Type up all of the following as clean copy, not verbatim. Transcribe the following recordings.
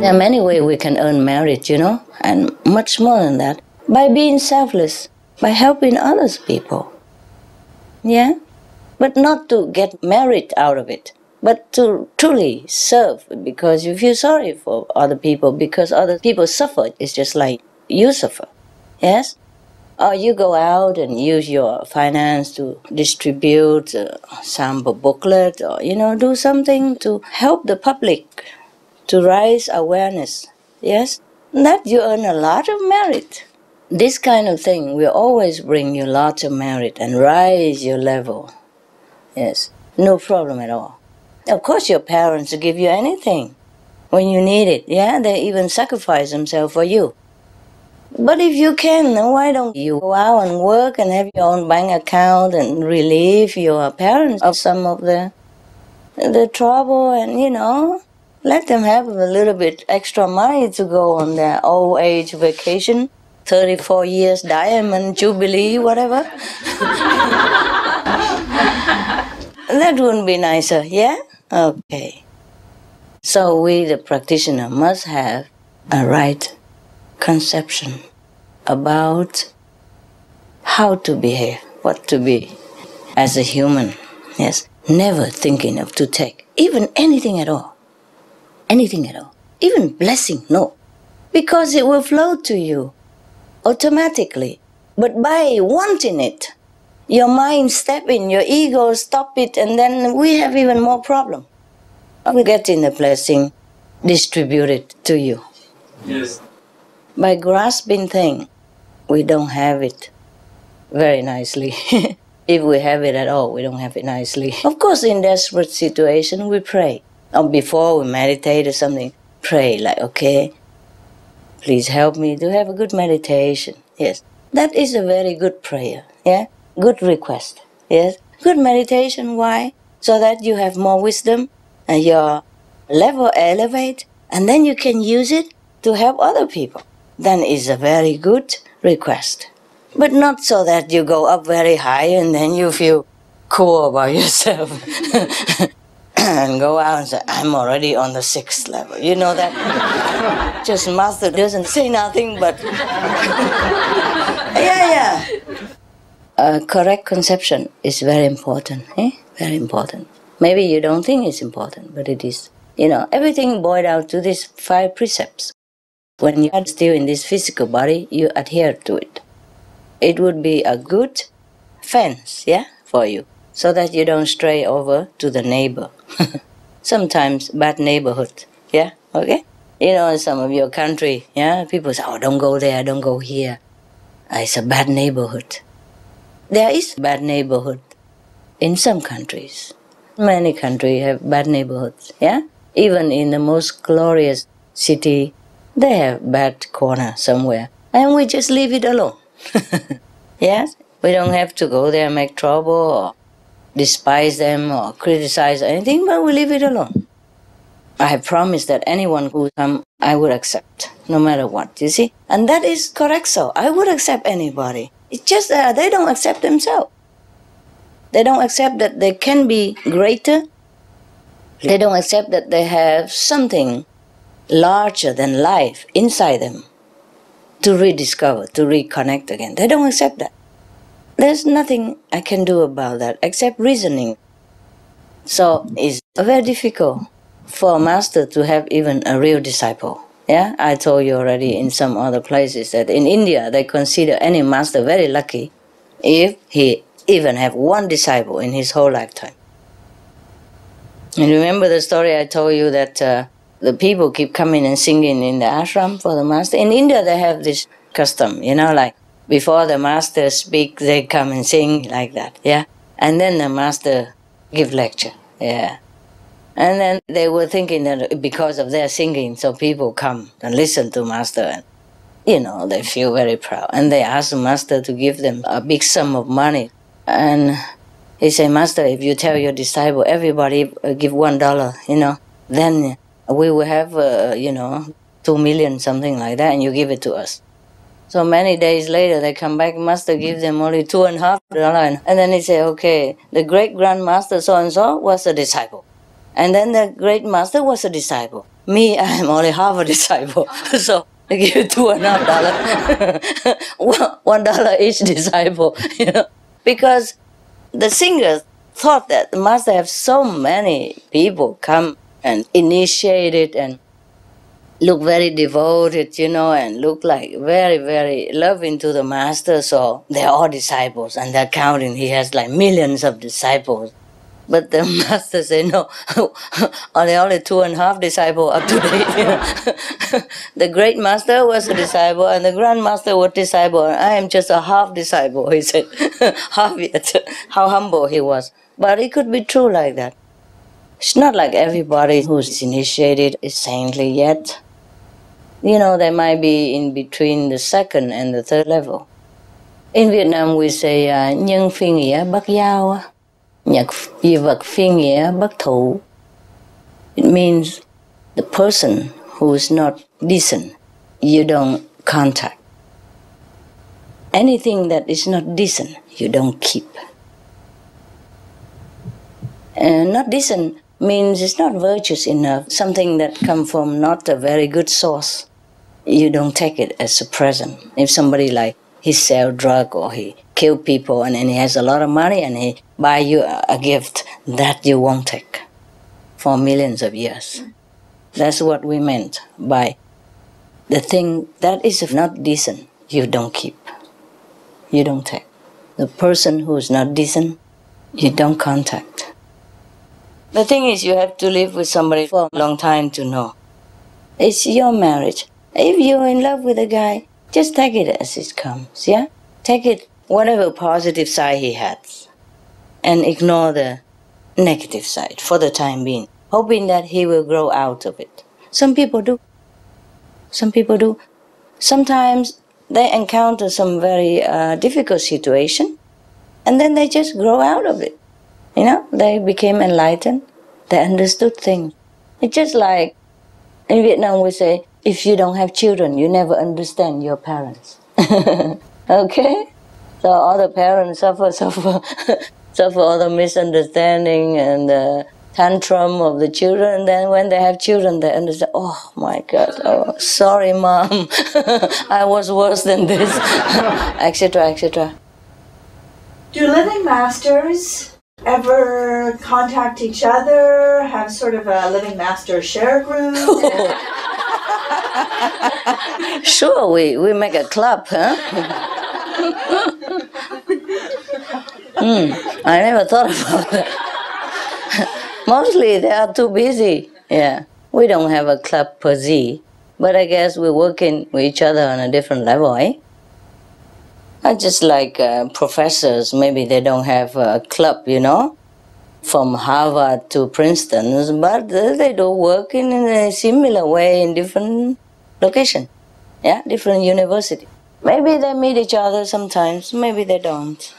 There are many ways we can earn merit, and much more than that. By being selfless, by helping others people. Yeah? But not to get merit out of it, but to truly serve because you feel sorry for other people because other people suffer. It's just like you suffer. Yes? Or you go out and use your finance to distribute a sample booklet or, do something to help the public to raise awareness. Yes? That you earn a lot of merit. This kind of thing will always bring you lots of merit and raise your level. Yes, no problem at all. Of course your parents will give you anything when you need it. Yeah, they even sacrifice themselves for you. But if you can, why don't you go out and work and have your own bank account and relieve your parents of some of the trouble and, let them have a little bit extra money to go on their old age vacation, 34 years diamond jubilee, whatever. That wouldn't be nicer, yeah? Okay. So we, the practitioner, must have a right conception about how to behave, what to be as a human. Yes, never thinking of to take even anything at all. Anything at all. Even blessing, no. Because it will flow to you automatically. But by wanting it, your mind step in, your ego stop it, and then we have even more problem. We get in the blessing distributed to you. Yes. By grasping thing, we don't have it very nicely. If we have it at all, we don't have it nicely. Of course, in desperate situation, we pray. Or before we meditate or something, pray like, okay, please help me to have a good meditation. Yes, that is a very good prayer. Yeah, good request. Yes, good meditation. Why? So that you have more wisdom and your level elevate, and then you can use it to help other people. Then it's a very good request. But not so that you go up very high and then you feel cool about yourself. And go out and say, I'm already on the 6th level. You know that? Just master doesn't say nothing but... yeah. Correct conception is very important. Very important. Maybe you don't think it's important, but it is. Everything boiled down to these 5 precepts. When you are still in this physical body, you adhere to it. It would be a good fence, for you, so that you don't stray over to the neighbor. Sometimes bad neighborhood, okay? In some of your country, people say, oh, don't go there, don't go here. It's a bad neighborhood. There is bad neighborhood in some countries. Many countries have bad neighborhoods, Even in the most glorious city, they have bad corner somewhere. And we just leave it alone. Yes? We don't have to go there and make trouble or despise them or criticize anything, but we leave it alone. I have promised that anyone who comes, I would accept, no matter what, you see? And that is correct so. I would accept anybody. It's just that they don't accept themselves. They don't accept that they can be greater. They don't accept that they have something larger than life inside them to rediscover, to reconnect again. They don't accept that. There's nothing I can do about that except reasoning. So it's very difficult for a master to have even a real disciple. I told you already in some other places that in India they consider any master very lucky if he even have one disciple in his whole lifetime. And remember the story I told you that the people keep coming and singing in the ashram for the master. In India they have this custom, like before the master speak, they come and sing like that, And then the master give lecture, And then they were thinking that because of their singing, so people come and listen to master and, they feel very proud. And they ask the master to give them a big sum of money. And he said, Master, if you tell your disciple, everybody give $1, then we will have, 2 million, something like that, and you give it to us. So many days later, they come back, Master gives them only $2.50. And then he say, okay, the great grandmaster so-and-so was a disciple. And then the great master was a disciple. Me, I am only half a disciple. So I give you $2.50, $1 each disciple, because the singers thought that the master have so many people come and initiate it and look very devoted, and look like very, very loving to the master. So they're all disciples, and they're counting. He has like millions of disciples. But the master said, no, only 2.5 disciples up to date. The great master was a disciple, and the grand master was a disciple, and I am just a half disciple, he said. Half yet. How humble he was. But it could be true like that. It's not like everybody who's initiated is saintly yet. They might be in between the second and the third level. In Vietnam, we say, nhân phi nghĩa bất giao, nhật di vật phi nghĩa bất thủ. It means the person who is not decent, you don't contact. Anything that is not decent, you don't keep. And not decent means it's not virtuous enough, something that comes from not a very good source. You don't take it as a present. If somebody he sell drug or he kill people and he has a lot of money and he buy you a gift, that you won't take for millions of years. That's what we meant by the thing that is not decent, you don't keep. You don't take. The person who is not decent, you don't contact. The thing is, you have to live with somebody for a long time to know. It's your marriage. If you're in love with a guy, just take it as it comes, yeah? Take it, whatever positive side he has, and ignore the negative side for the time being, hoping that he will grow out of it. Some people do. Some people do. Sometimes they encounter some very difficult situation, and then they just grow out of it. They became enlightened. They understood things. It's just like in Vietnam we say, if you don't have children, you never understand your parents. Okay? So all the parents suffer all the misunderstanding and the tantrum of the children. And then when they have children, they understand, oh my God, oh, sorry mom, I was worse than this, etc., etc. Do living masters ever contact each other, have sort of a living master share group? Sure, we make a club, huh? I never thought about that. Mostly they are too busy. Yeah, we don't have a club per se, but I guess we're working with each other on a different level, eh? Just like professors, maybe they don't have a club, from Harvard to Princeton, but they do work in a similar way in different locations, yeah, different university. Maybe they meet each other sometimes, maybe they don't.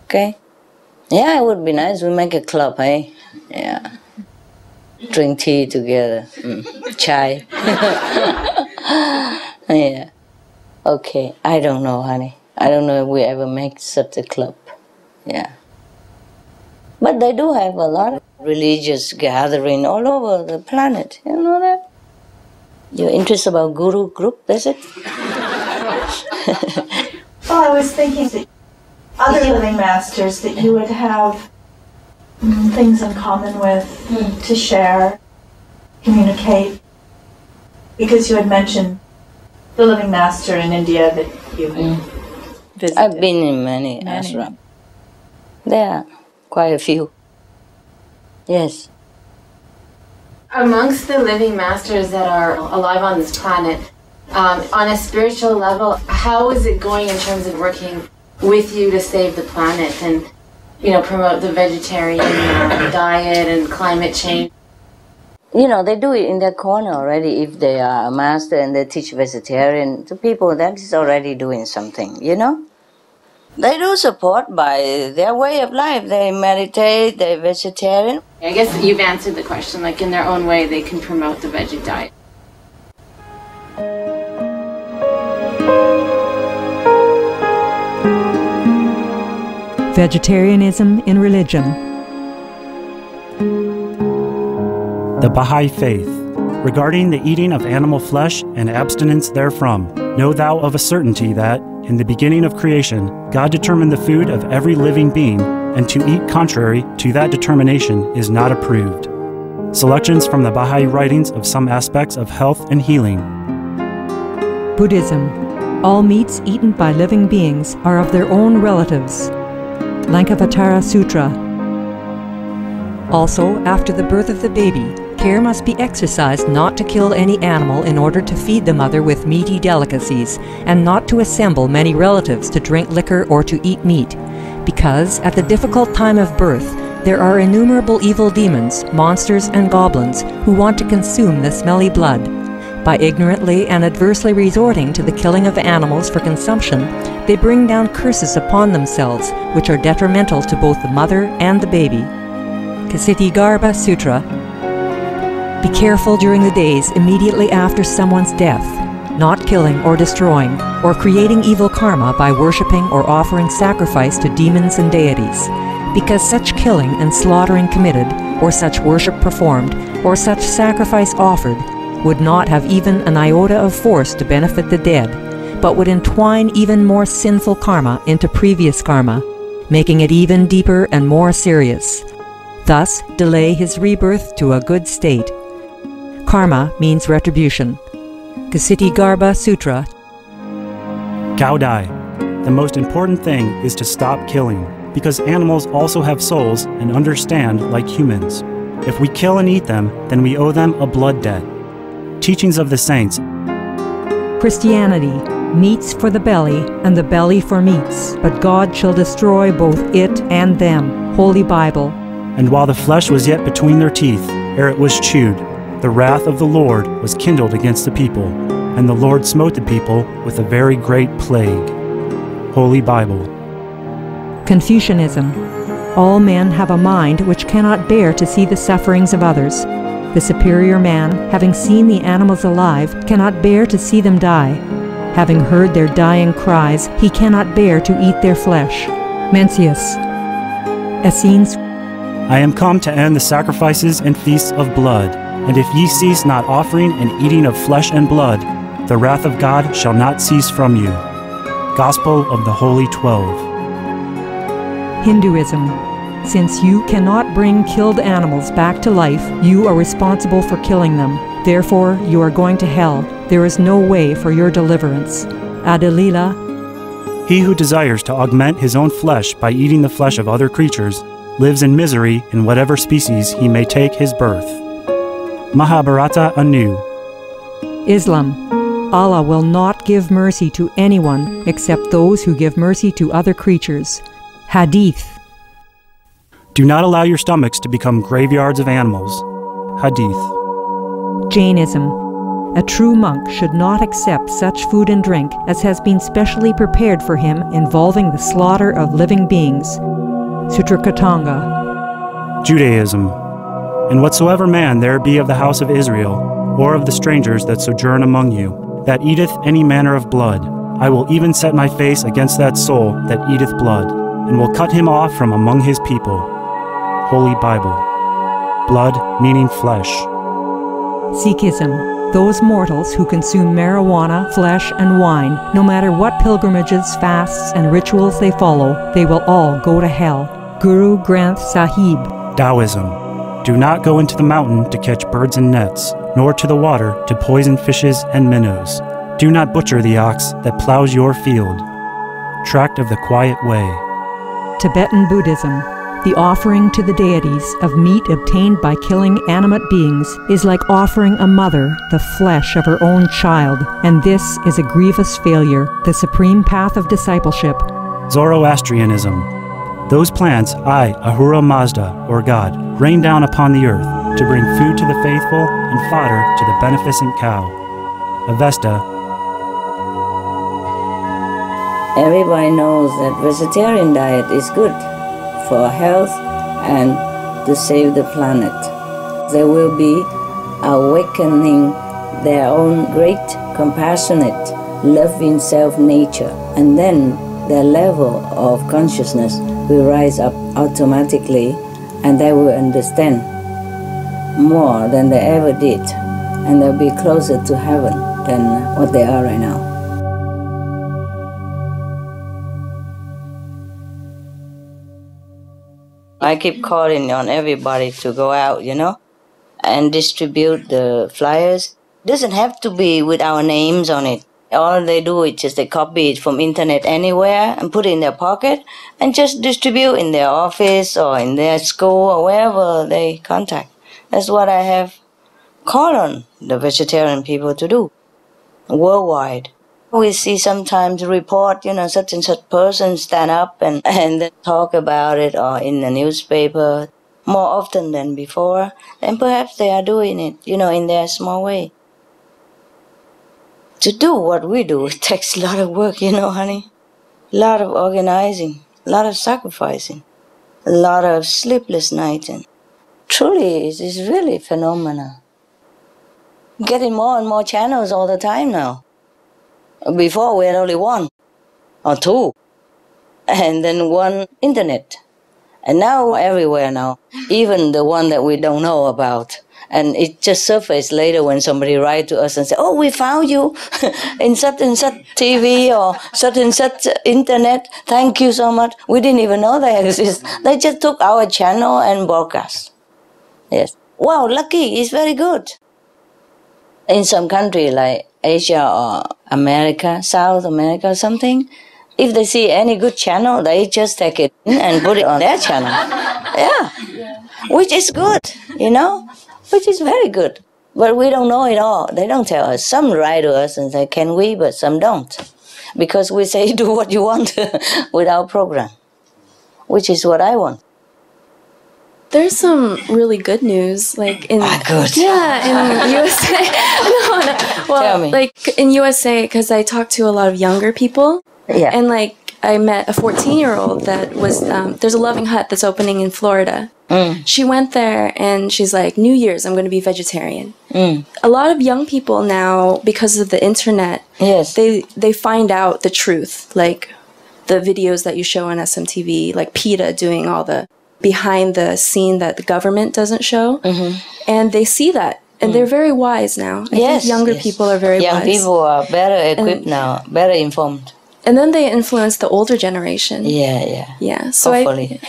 Okay. Yeah, it would be nice. We make a club, eh? Yeah. Drink tea together. Chai. Yeah. Okay. I don't know, honey. I don't know if we ever make such a club. Yeah. But they do have a lot of religious gathering all over the planet. You know that? You're interested about Guru group, is it? Well, I was thinking that other living masters that you would have things in common with to share, communicate, because you had mentioned the living master in India that you visited. I've been in many ashrams. There are quite a few. Yes. Amongst the living masters that are alive on this planet, on a spiritual level, how is it going in terms of working with you to save the planet and, promote the vegetarian diet and climate change? They do it in their corner already. If they are a master and they teach vegetarian to people, that is already doing something, They do support by their way of life. They meditate, they're vegetarian. I guess you've answered the question, in their own way they can promote the veggie diet. Vegetarianism in religion. The Baha'i Faith, Regarding the eating of animal flesh and abstinence therefrom, know thou of a certainty that, in the beginning of creation, God determined the food of every living being, and to eat contrary to that determination is not approved. Selections from the Baha'i writings of some aspects of health and healing. Buddhism. All meats eaten by living beings are of their own relatives. Lankavatara Sutra. Also, after the birth of the baby, care must be exercised not to kill any animal in order to feed the mother with meaty delicacies, and not to assemble many relatives to drink liquor or to eat meat, because at the difficult time of birth, there are innumerable evil demons, monsters, and goblins who want to consume the smelly blood. By ignorantly and adversely resorting to the killing of animals for consumption, they bring down curses upon themselves, which are detrimental to both the mother and the baby. Ksitigarbha Sutra. Be careful during the days immediately after someone's death, not killing or destroying, or creating evil karma by worshipping or offering sacrifice to demons and deities, because such killing and slaughtering committed, or such worship performed, or such sacrifice offered, would not have even an iota of force to benefit the dead, but would entwine even more sinful karma into previous karma, making it even deeper and more serious. Thus, delay his rebirth to a good state. Karma means retribution. Ksitigarbha Sutra. Gaudai. The most important thing is to stop killing, because animals also have souls and understand like humans. If we kill and eat them, then we owe them a blood debt. Teachings of the Saints. Christianity. Meats for the belly, and the belly for meats, but God shall destroy both it and them. Holy Bible. And while the flesh was yet between their teeth, ere it was chewed, the wrath of the Lord was kindled against the people, and the Lord smote the people with a very great plague. Holy Bible. Confucianism. All men have a mind which cannot bear to see the sufferings of others. The superior man, having seen the animals alive, cannot bear to see them die. Having heard their dying cries, he cannot bear to eat their flesh. Mencius. Essenes. I am come to end the sacrifices and feasts of blood, and if ye cease not offering and eating of flesh and blood, the wrath of God shall not cease from you. Gospel of the Holy 12. Hinduism. Since you cannot bring killed animals back to life, you are responsible for killing them. Therefore, you are going to hell. There is no way for your deliverance. Adalila. He who desires to augment his own flesh by eating the flesh of other creatures lives in misery in whatever species he may take his birth. Mahabharata anew. Islam. Allah will not give mercy to anyone except those who give mercy to other creatures. Hadith. Do not allow your stomachs to become graveyards of animals. Hadith. Jainism. A true monk should not accept such food and drink as has been specially prepared for him involving the slaughter of living beings. Sutrakritanga. Judaism. And whatsoever man there be of the house of Israel, or of the strangers that sojourn among you, that eateth any manner of blood, I will even set my face against that soul that eateth blood, and will cut him off from among his people. Holy Bible. Blood meaning flesh. Sikhism. Those mortals who consume marijuana, flesh, and wine, no matter what pilgrimages, fasts, and rituals they follow, they will all go to hell. Guru Granth Sahib. Taoism. Do not go into the mountain to catch birds and nets, nor to the water to poison fishes and minnows. Do not butcher the ox that plows your field. Tract of the Quiet Way. Tibetan Buddhism. The offering to the deities of meat obtained by killing animate beings is like offering a mother the flesh of her own child, and this is a grievous failure, the supreme path of discipleship. Zoroastrianism. Those plants I, Ahura Mazda, or God, rain down upon the earth to bring food to the faithful and fodder to the beneficent cow. Avesta. Everybody knows that vegetarian diet is good for health and to save the planet. They will be awakening their own great, compassionate, loving self-nature, and then their level of consciousness will rise up automatically, and they will understand more than they ever did and they'll be closer to heaven than what they are right now. I keep calling on everybody to go out, and distribute the flyers. It doesn't have to be with our names on it. All they do is just they copy it from internet anywhere and put it in their pocket and just distribute in their office or in their school or wherever they contact. That's what I have called on the vegetarian people to do worldwide. We see sometimes report, such and such person stand up and talk about it or in the newspaper more often than before. And perhaps they are doing it, in their small way. To do what we do, it takes a lot of work, honey. A lot of organizing, a lot of sacrificing, a lot of sleepless nights. And truly, it is really phenomenal. Getting more and more channels all the time now. Before we had only one or two, and then one internet. And now everywhere now, even the one that we don't know about. And it just surfaced later when somebody write to us and say, oh, we found you in such and such TV or such and such internet. Thank you so much. We didn't even know they exist. They just took our channel and broadcast. Yes. Wow, lucky. It's very good. In some country like Asia or America, South America or something, if they see any good channel, they just take it and put it on their channel. Yeah. Which is good, which is very good. But we don't know it all. They don't tell us. Some write to us and say, can we? But some don't. Because we say, do what you want with our program, which is what I want. There's some really good news, like in good. Yeah, in USA. No. Well, tell me. Like in USA, because I talk to a lot of younger people. Yeah. And I met a 14-year-old that was there's a Loving Hut that's opening in Florida. She went there and she's like, New Year's, I'm going to be vegetarian. A lot of young people now, because of the internet, yes, they find out the truth, like the videos that you show on SMTV, like PETA doing all the behind the scene that the government doesn't show. And they see that. And they're very wise now. I think younger people are very wise. Young people are better equipped now, better informed. And then they influence the older generation. Yeah. So hopefully.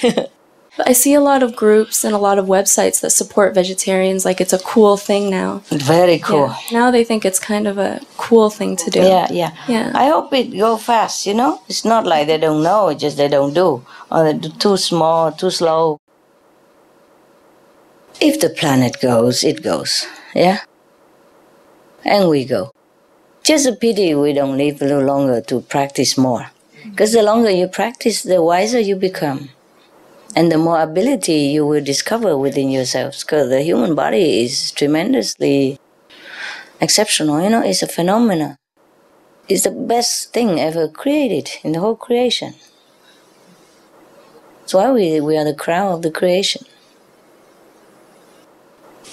I see a lot of groups and a lot of websites that support vegetarians. Like it's a cool thing now. Very cool. Yeah. Now they think it's kind of a cool thing to do. Yeah. I hope it go fast, It's not like they don't know, it's just they don't do. Or they do too small, too slow. If the planet goes, it goes. Yeah? And we go. Just a pity we don't live a little longer to practice more. Because the longer you practice, the wiser you become. And the more ability you will discover within yourselves. Because the human body is tremendously exceptional, it's a phenomenon. It's the best thing ever created in the whole creation. That's why we are the crown of the creation.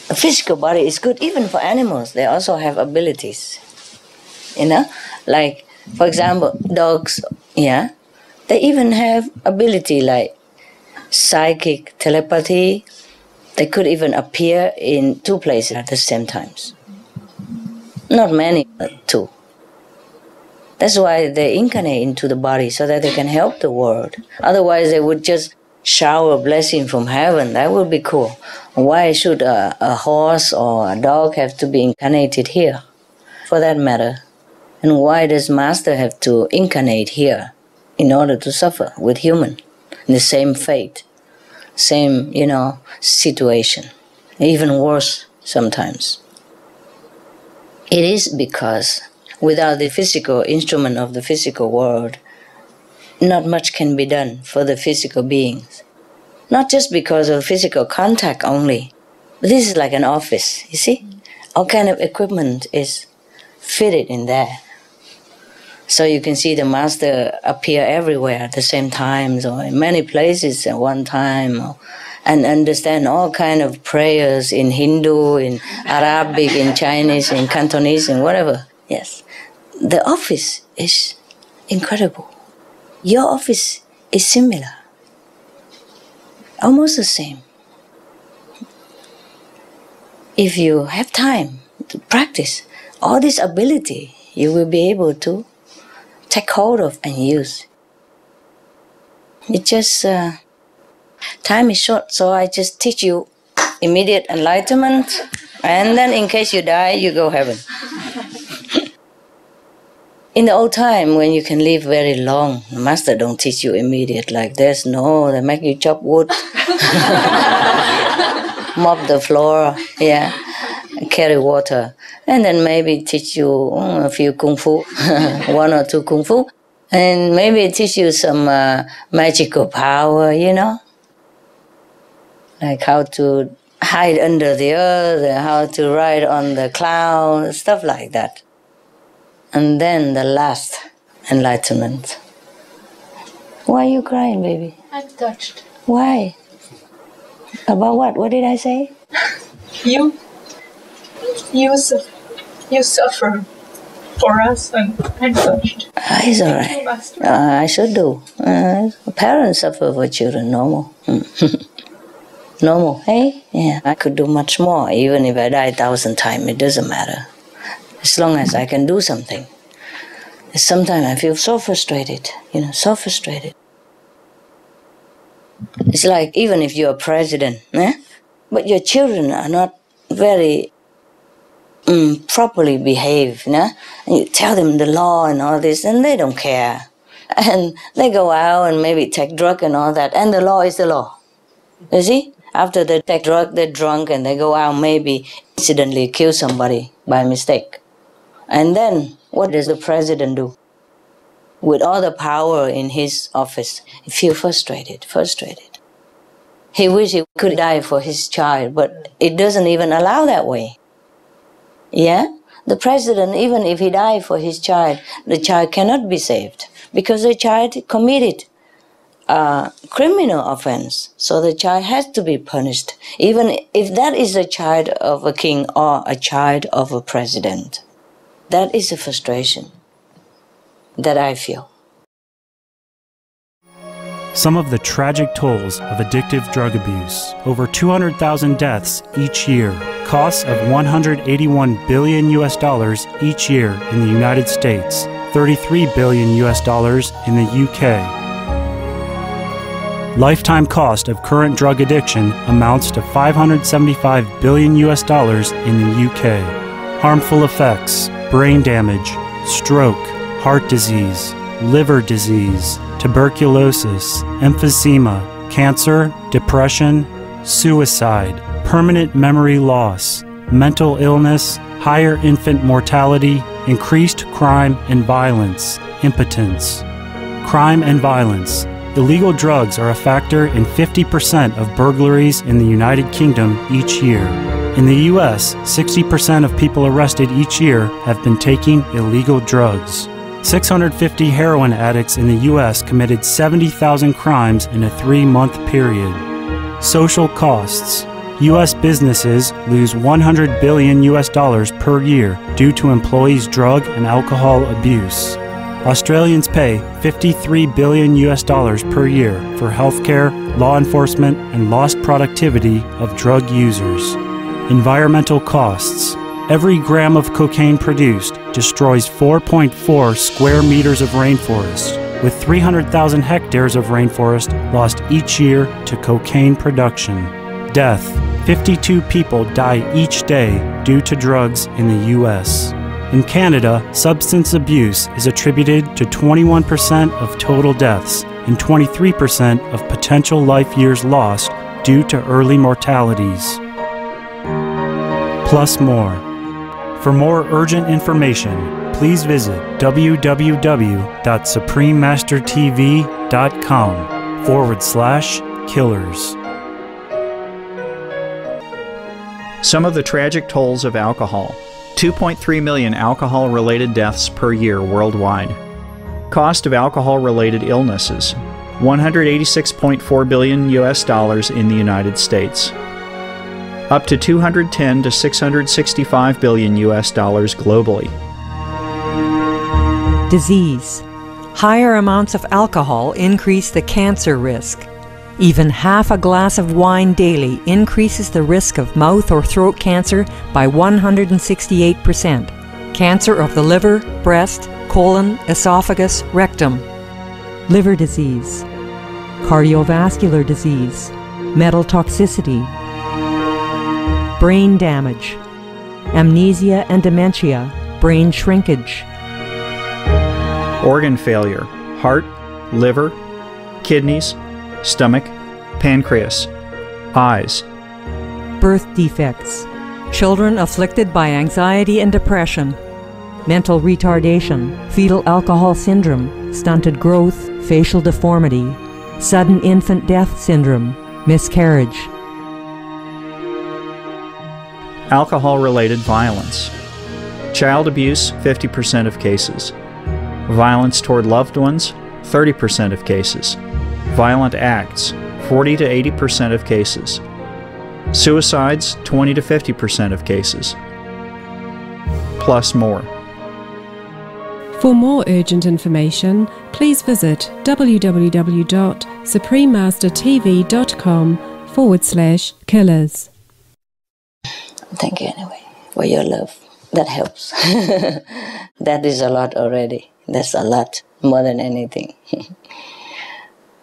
A physical body is good even for animals. They also have abilities. Like, for example, dogs, they even have ability like psychic telepathy. They could even appear in two places at the same times. Not many, but two. That's why they incarnate into the body so that they can help the world. Otherwise, they would just shower a blessing from heaven. That would be cool. Why should a horse or a dog have to be incarnated here, for that matter? And why does Master have to incarnate here in order to suffer with human? The same fate, same, situation, even worse sometimes. It is because without the physical instrument of the physical world, not much can be done for the physical beings. Not just because of physical contact only. This is like an office, you see? All kind of equipment is fitted in there. So you can see the Master appear everywhere at the same time, or in many places at one time, and understand all kind of prayers in Hindu, in Arabic, in Chinese, in Cantonese, and whatever. Yes. The office is incredible. Your office is similar. Almost the same. If you have time to practice. All this ability you will be able to take hold of and use. It just, time is short, so I just teach you immediate enlightenment, and then in case you die, you go heaven. In the old time, when you can live very long, the master don't teach you immediate like this. No, they make you chop wood, mop the floor, yeah, carry water, and then maybe teach you a few kung fu, 1 or 2 kung fu, and maybe teach you some magical power, you know, like how to hide under the earth, how to ride on the clouds, stuff like that. And then the last enlightenment. Why are you crying, baby? I'm touched. Why? About what? What did I say? You suffer for us, and I'm touched. It's all right. I should do. Parents suffer for children, normal. Normal, hey? Yeah, I could do much more. Even if I die 1,000 times, it doesn't matter. As long as I can do something. Sometimes I feel so frustrated, so frustrated. It's like even if you're a president, but your children are not very properly behaved, and you tell them the law and all this, and they don't care. And they go out and maybe take drugs and all that, and the law is the law. You see? After they take drugs, they're drunk, and they go out maybe accidentally kill somebody by mistake. And then, what does the president do? With all the power in his office, he feels frustrated. He wishes he could die for his child, but it doesn't even allow that way. Yeah? The president, even if he died for his child, the child cannot be saved because the child committed a criminal offense. So the child has to be punished, even if that is a child of a king or a child of a president. That is a frustration that I feel. Some of the tragic tolls of addictive drug abuse. Over 200,000 deaths each year. Costs of $181 billion each year in the United States. $33 billion in the UK. Lifetime cost of current drug addiction amounts to $575 billion in the UK. Harmful effects: brain damage, stroke, heart disease, liver disease, tuberculosis, emphysema, cancer, depression, suicide, permanent memory loss, mental illness, higher infant mortality, increased crime and violence, impotence. Crime and violence. Illegal drugs are a factor in 50% of burglaries in the United Kingdom each year. In the U.S., 60% of people arrested each year have been taking illegal drugs. 650 heroin addicts in the U.S. committed 70,000 crimes in a 3-month period. Social costs. U.S. businesses lose $100 billion per year due to employees' drug and alcohol abuse. Australians pay $53 billion per year for healthcare, law enforcement, and lost productivity of drug users. Environmental costs. Every gram of cocaine produced destroys 4.4 square meters of rainforest, with 300,000 hectares of rainforest lost each year to cocaine production. Death. 52 people die each day due to drugs in the U.S. In Canada, substance abuse is attributed to 21% of total deaths and 23% of potential life years lost due to early mortalities. Plus more. For more urgent information, please visit www.suprememastertv.com/killers. Some of the tragic tolls of alcohol. 2.3 million alcohol-related deaths per year worldwide. Cost of alcohol-related illnesses. $186.4 billion in the United States. Up to $210 to $665 billion globally. Disease. Higher amounts of alcohol increase the cancer risk. Even half a glass of wine daily increases the risk of mouth or throat cancer by 168%. Cancer of the liver, breast, colon, esophagus, rectum. Liver disease. Cardiovascular disease. Metal toxicity. Brain damage. Amnesia and dementia. Brain shrinkage. Organ failure, heart, liver, kidneys, stomach, pancreas, eyes. Birth defects. Children afflicted by anxiety and depression. Mental retardation, fetal alcohol syndrome, stunted growth, facial deformity, sudden infant death syndrome, miscarriage. Alcohol-related violence. Child abuse, 50% of cases. Violence toward loved ones, 30% of cases. Violent acts, 40 to 80% of cases. Suicides, 20 to 50% of cases. Plus more. For more urgent information, please visit www.suprememastertv.com/killers. Thank you anyway for your love. That helps. That is a lot already. That's a lot, more than anything.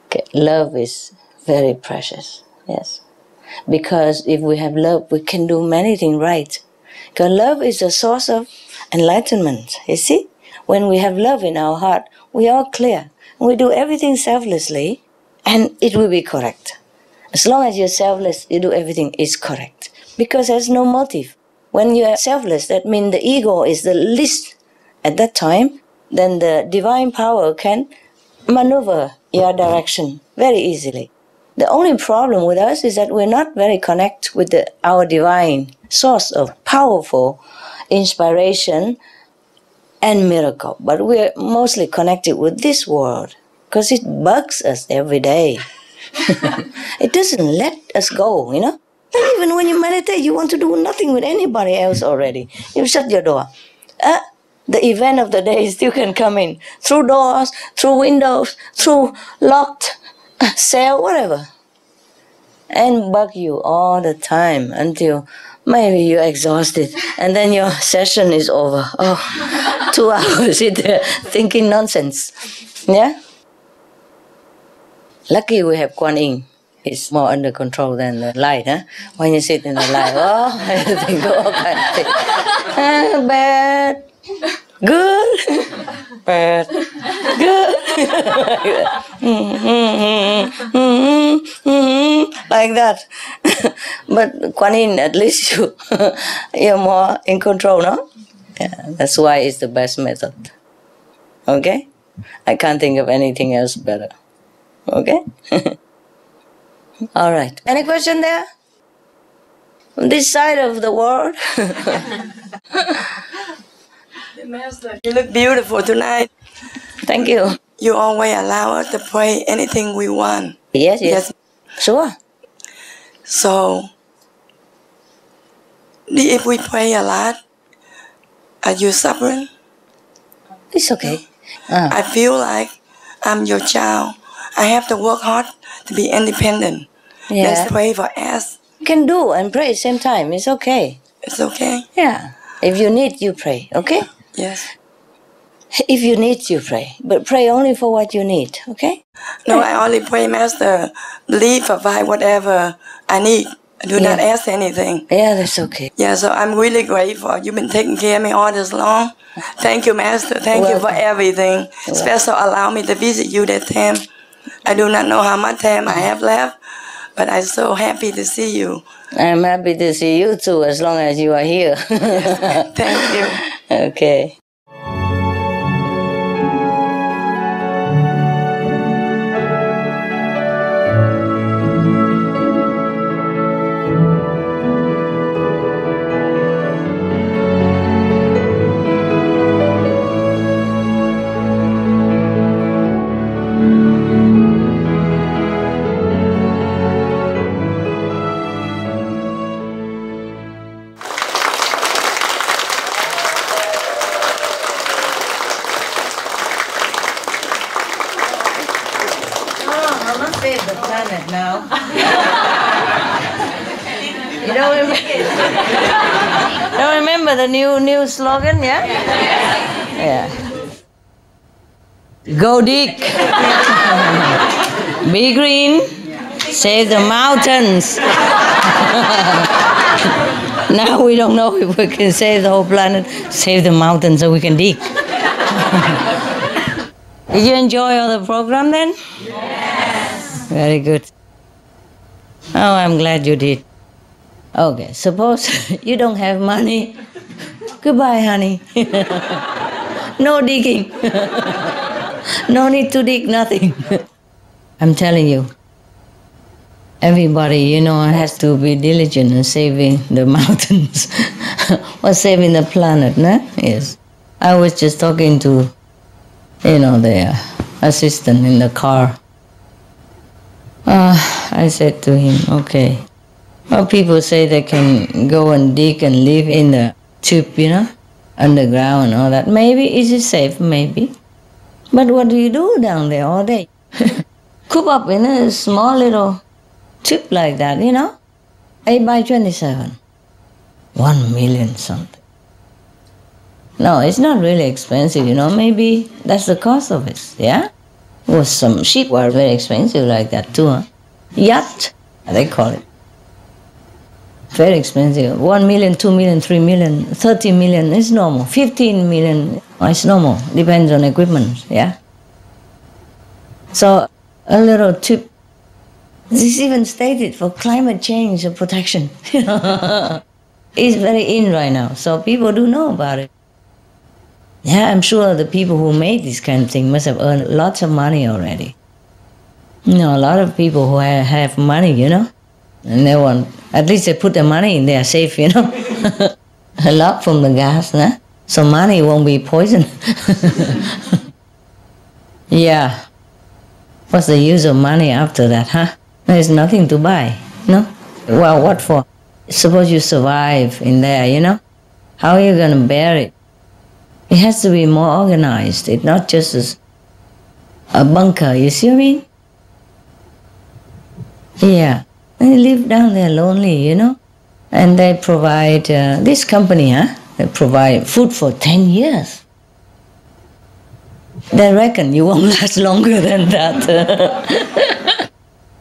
Okay. Love is very precious, yes. Because if we have love, we can do many things right. Because love is a source of enlightenment, you see? When we have love in our heart, we are clear. We do everything selflessly, and it will be correct. As long as you're selfless, you do everything is correct. Because there's no motive. When you are selfless, that means the ego is the least at that time, then the divine power can maneuver your direction very easily. The only problem with us is that we're not very connected with our divine source of powerful inspiration and miracle. But we're mostly connected with this world because it bugs us every day. It doesn't let us go, you know? And even when you meditate, you want to do nothing with anybody else already. You shut your door. The event of the day still can come in through doors, through windows, through locked cell, whatever, and bug you all the time until maybe you're exhausted, and then your session is over. Oh, 2 hours sit there thinking nonsense. Yeah. Lucky we have Kuan Yin. It's more under control than the light, huh? When you sit in the light, oh, everything go all kind of thing. Bad. Good, bad, good, like that. But Kuan Yin, at least you're more in control, no? Yeah, that's why it's the best method. Okay? I can't think of anything else better. Okay? All right. Any question there? On this side of the world? Master, you look beautiful tonight. Thank you. You always allow us to pray anything we want. Yes, yes. Sure. So, if we pray a lot, are you suffering? It's okay. I feel like I'm your child. I have to work hard to be independent. Yeah. Let's pray for us. You can do and pray at the same time. It's okay. It's okay? Yeah. If you need, you pray. Okay? Yes. If you need, you pray. But pray only for what you need. Okay? No, I only pray, Master. Please provide whatever I need. I do not ask anything. Yeah, that's okay. Yeah, so I'm really grateful. You've been taking care of me all this long. Thank you, Master. Thank you for everything. Especially allow me to visit you that time. I do not know how much time I have left, but I'm so happy to see you. I'm happy to see you too, as long as you are here. Thank you. Okay. I'm not save the planet now. You don't remember the new slogan, yeah? Yeah. Go dig. Be green. Save the mountains. Now we don't know if we can save the whole planet. Save the mountains so we can dig. Did you enjoy all the program then? Yes. Very good. Oh, I'm glad you did. Okay, suppose you don't have money. Goodbye, honey. No digging. No need to dig nothing. I'm telling you, everybody, has to be diligent in saving the mountains or saving the planet, no? Yes. I was just talking to, the assistant in the car. I said to him, okay, well, people say they can go and dig and live in the tube, underground and all that. Maybe is it safe? Maybe. But what do you do down there all day? Coop up in a small little tube like that, 8 by 27. 1 million something. No, it's not really expensive, Maybe that's the cost of it, yeah? Well, some sheep were very expensive like that too, huh? Yacht, they call it. Very expensive. 1 million, 2 million, 3 million, 30 million is normal. 15 million is normal. Depends on equipment, yeah? So a little tip. This is even stated for climate change protection. It's very in right now, so people do know about it. Yeah, I'm sure the people who made this kind of thing must have earned lots of money already. A lot of people who have money, and they want, at least they put their money in there safe, A lot from the gas, nah? So money won't be poisoned. Yeah. What's the use of money after that, huh? There's nothing to buy, no? Well, what for? Suppose you survive in there, How are you going to bear it? It has to be more organized. It's not just a bunker, you see what I mean? Yeah. They live down there lonely, And they provide, this company, they provide food for 10 years. They reckon you won't last longer than that.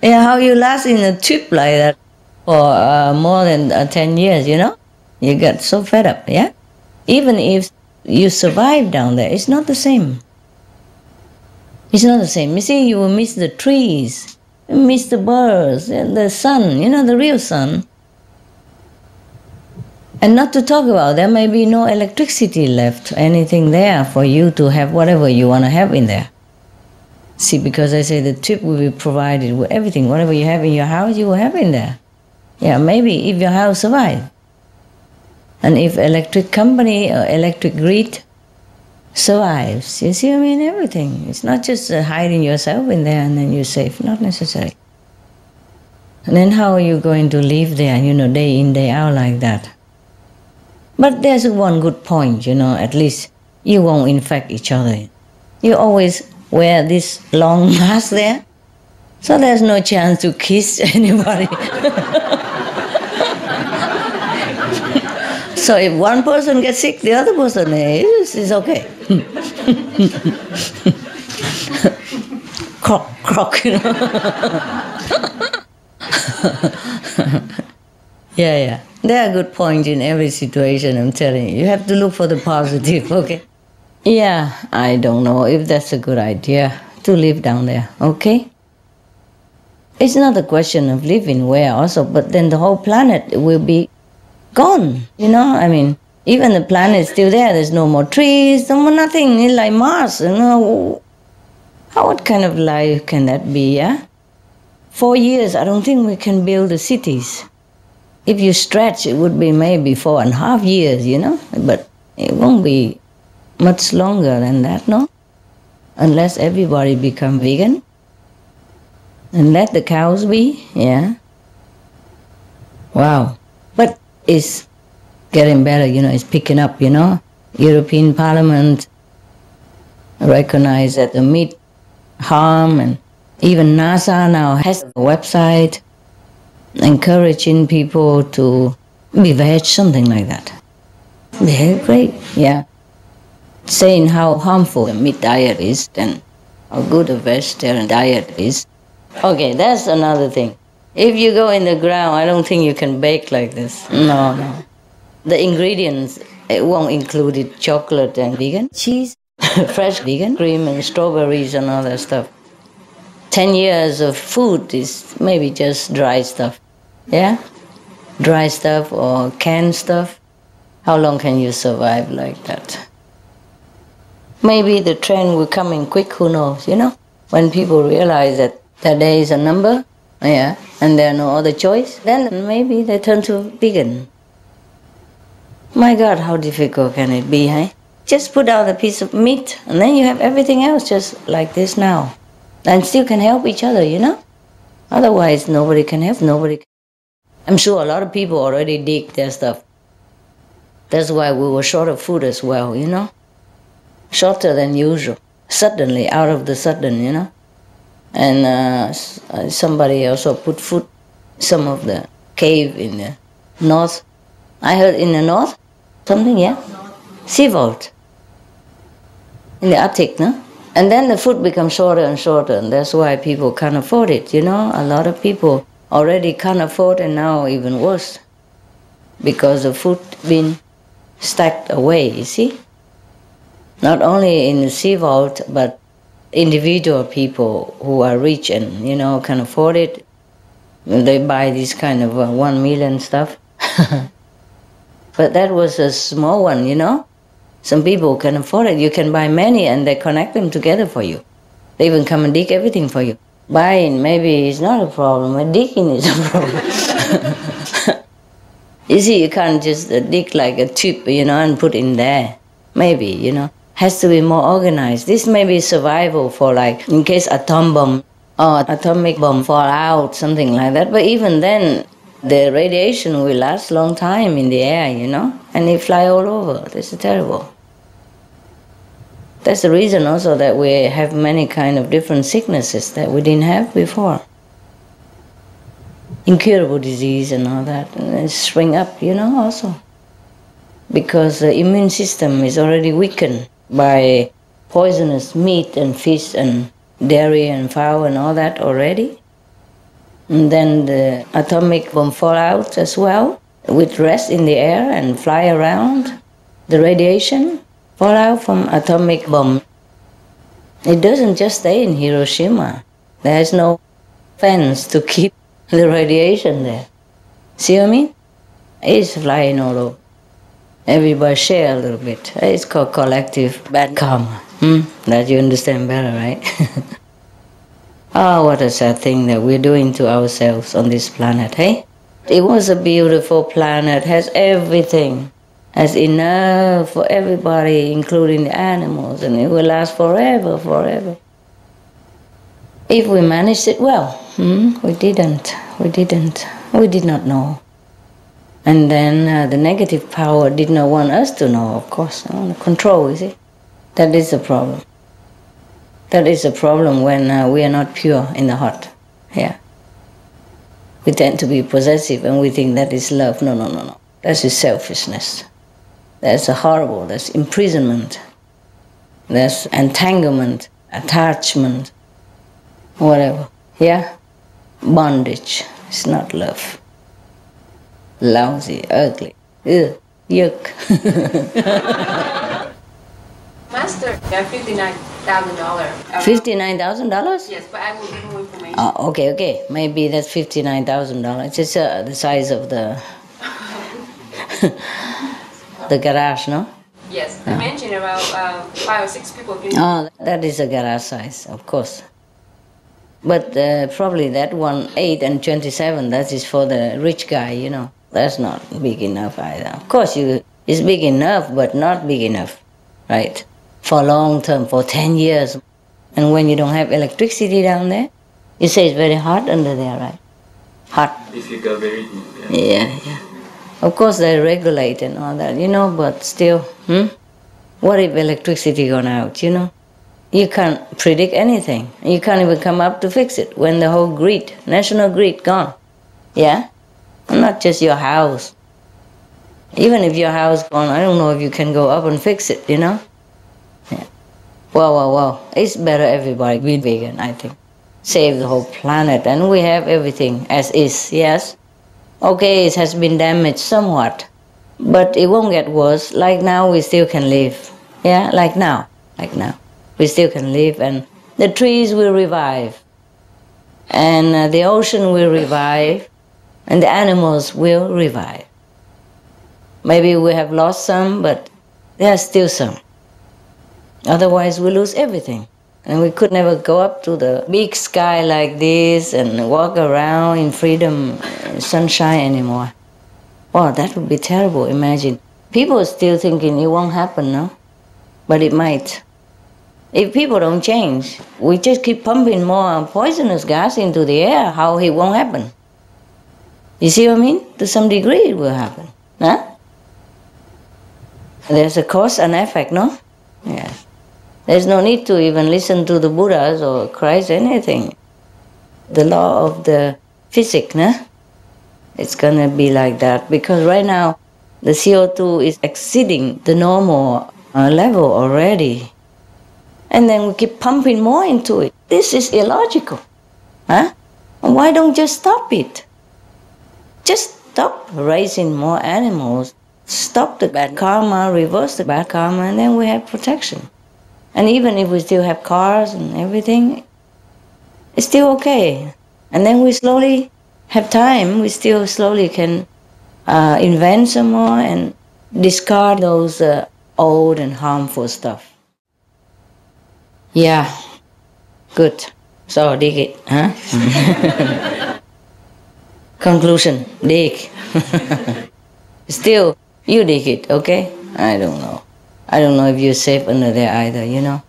Yeah, how you last in a tube like that for more than 10 years, You get so fed up, yeah? Even if you survive down there, it's not the same. It's not the same. You see, you will miss the trees, you miss the birds, and the sun, the real sun. And not to talk about, there may be no electricity left, anything there for you to have whatever you want to have in there. See, because I say the tube will be provided with everything, whatever you have in your house, you will have in there. Yeah, maybe if your house survives. And if electric company or electric grid survives, you see, everything. It's not just hiding yourself in there and then you're safe, not necessary. And then how are you going to live there, day in, day out like that? But there's one good point, at least you won't infect each other. You always wear this long mask there, so there's no chance to kiss anybody. So if one person gets sick, the other person is okay. Crock, crock, Yeah. There are good points in every situation, I'm telling you. You have to look for the positive, okay? Yeah, I don't know if that's a good idea to live down there, okay? It's not a question of living where also, but then the whole planet will be gone, even the planet is still there. There's no more trees, no more nothing. It's like Mars, What kind of life can that be, yeah? 4 years, I don't think we can build the cities. If you stretch, it would be maybe 4.5 years, But it won't be much longer than that, no? Unless everybody become vegan. And let the cows be, yeah. Wow. But it's getting better, it's picking up, European Parliament recognize that the meat harm and Even NASA now has a website encouraging people to be veg, something like that. Very great, yeah. Saying how harmful a meat diet is and how good a vegetarian diet is. Okay, that's another thing. If you go in the ground, I don't think you can bake like this. No, no. The ingredients, it won't include it, chocolate and vegan cheese, fresh vegan cream and strawberries and all that stuff. 10 years of food is maybe just dry stuff. Yeah? Dry stuff or canned stuff. How long can you survive like that? Maybe the trend will come in quick, who knows, you know? When people realize that there is a number, yeah, and there are no other choice, then maybe they turn to vegan. My God, how difficult can it be, hey? Just put out a piece of meat, and then you have everything else just like this now. And still can help each other, you know? Otherwise, nobody can help, nobody can. I'm sure a lot of people already dig their stuff. That's why we were short of food as well, you know? Shorter than usual. Suddenly, out of the sudden, you know? And somebody also put food, some of the cave in the north. I heard in the north, something, yeah? Sea vault. In the Arctic, no? And then the food becomes shorter and shorter, and that's why people can't afford it, you know? A lot of people already can't afford, and now even worse. Because the food been stacked away, you see? Not only in the sea vault, but individual people who are rich and, you know, can afford it. They buy this kind of 1 million stuff. But that was a small one, you know? Some people can afford it. You can buy many and they connect them together for you. They even come and dig everything for you. Buying maybe is not a problem, but digging is a problem. You see, you can't just dig like a tube, you know, and put in there. Maybe, you know. Has to be more organized. This may be survival for like, in case atom bomb or atomic bomb fall out, something like that. But even then, the radiation will last long time in the air, you know, and it fly all over. This is terrible. That's the reason also that we have many kind of different sicknesses that we didn't have before. Incurable disease and all that, and they spring up, you know, also. Because the immune system is already weakened by poisonous meat and fish and dairy and fowl and all that already. And then the atomic bomb fall out as well, with rest in the air and fly around. The radiation fall out from atomic bomb. It doesn't just stay in Hiroshima. There's no fence to keep the radiation there. See what I mean? It's flying all over. Everybody share a little bit. It's called collective bad karma. That you understand better, right? Oh, what a sad thing that we're doing to ourselves on this planet, hey? It was a beautiful planet, has everything. Has enough for everybody, including the animals, and it will last forever, forever. If we managed it well. We didn't. We did not know. And then the negative power did not want us to know, of course. Control, you see? That is the problem. That is the problem when we are not pure in the heart. Yeah. We tend to be possessive and we think that is love. No, no, no, no. That's just selfishness. That's horrible. That's imprisonment. That's entanglement, attachment, whatever. Yeah? Bondage. It's not love. Lousy, ugly, yuck. Master, $59,000. $59,000? Yes, but I will give you information. Oh, okay. Maybe that's $59,000. It's just the size of the the garage, no? Yes, I mentioned about 5 or 6 people. Oh, that is a garage size, of course. But probably that one, 8 and 27, that is for the rich guy, you know. That's not big enough either. Of course, it's big enough, but not big enough, right? For long term, for 10 years. And when you don't have electricity down there, you say it's very hot under there, right? Hot. If you go very deep. Yeah. Of course, they regulate and all that, you know, but still, what if electricity gone out, you know? You can't predict anything. You can't even come up to fix it when the whole grid, national grid, gone. Yeah? Not just your house. Even if your house gone, I don't know if you can go up and fix it, you know? Yeah. Well. It's better everybody be vegan, I think. Save the whole planet, and we have everything as is, yes? Okay, it has been damaged somewhat, but it won't get worse. Like now, we still can live. Yeah, like now. We still can live, and the trees will revive, and the ocean will revive, and the animals will revive. Maybe we have lost some, but there are still some. Otherwise, we lose everything. And we could never go up to the big sky like this and walk around in freedom, sunshine anymore. Wow, that would be terrible, imagine. People are still thinking it won't happen, no? But it might. If people don't change, we just keep pumping more poisonous gas into the air, how it won't happen? You see what I mean? To some degree it will happen. Huh? There's a cause and effect, no? Yes. There's no need to even listen to the Buddhas or Christ, anything. The law of the physics, no? It's gonna be like that, because right now the CO2 is exceeding the normal level already. And then we keep pumping more into it. This is illogical. Huh? Why don't you just stop it? Just stop raising more animals. Stop the bad karma, reverse the bad karma, and then we have protection. And even if we still have cars and everything, it's still okay. And then we slowly have time, we still slowly can invent some more and discard those old and harmful stuff. Yeah, good. So dig it, huh? Conclusion, dig. Still, you dig it, okay? I don't know. I don't know if you're safe under there either, you know?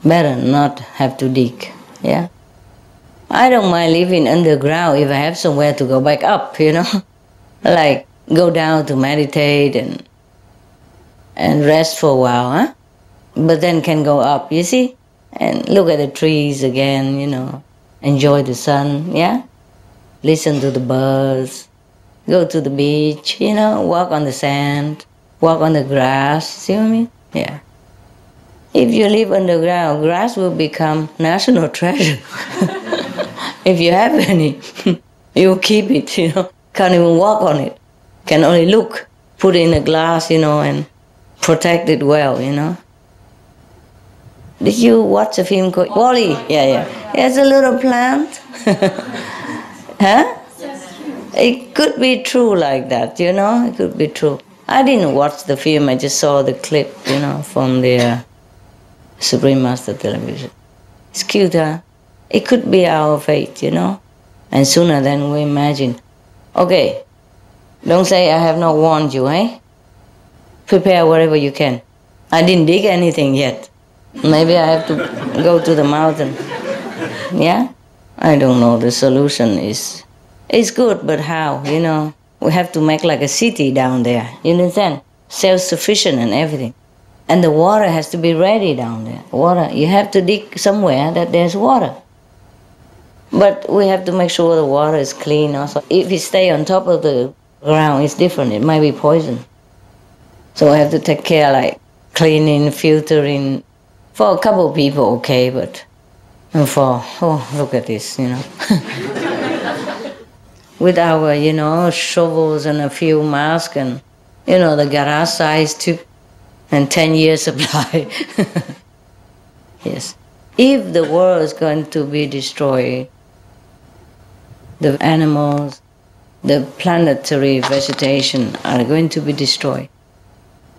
Better not have to dig, yeah? I don't mind living underground if I have somewhere to go back up, you know? Like, go down to meditate and rest for a while, huh? But then can go up, you see? And look at the trees again, you know? Enjoy the sun, yeah? Listen to the birds. Go to the beach, you know? Walk on the sand. Walk on the grass, see what I mean? Yeah. If you live underground, grass will become national treasure. If you have any, you keep it, you know. Can't even walk on it. Can only look, put it in a glass, you know, and protect it well, you know. Did you watch a film called Wall-E? Yeah. It's a little plant. Huh? It could be true like that, you know. It could be true. I didn't watch the film, I just saw the clip, you know, from the Supreme Master Television. It's cute, huh? It could be our fate, you know? And sooner than we imagine. Okay, don't say I have not warned you, eh? Prepare whatever you can. I didn't dig anything yet. Maybe I have to go to the mountain. Yeah? I don't know, the solution is... It's good, but how, you know? We have to make like a city down there, you understand? Self-sufficient and everything. And the water has to be ready down there. Water, you have to dig somewhere that there's water. But we have to make sure the water is clean also. If it stay on top of the ground, it's different. It might be poison. So we have to take care, like cleaning, filtering. For a couple of people, okay, but for, oh, look at this, you know. With our, you know, shovels and a few masks and, you know, the garage size tube and 10 years supply. Yes. If the world is going to be destroyed, the animals, the planetary vegetation are going to be destroyed.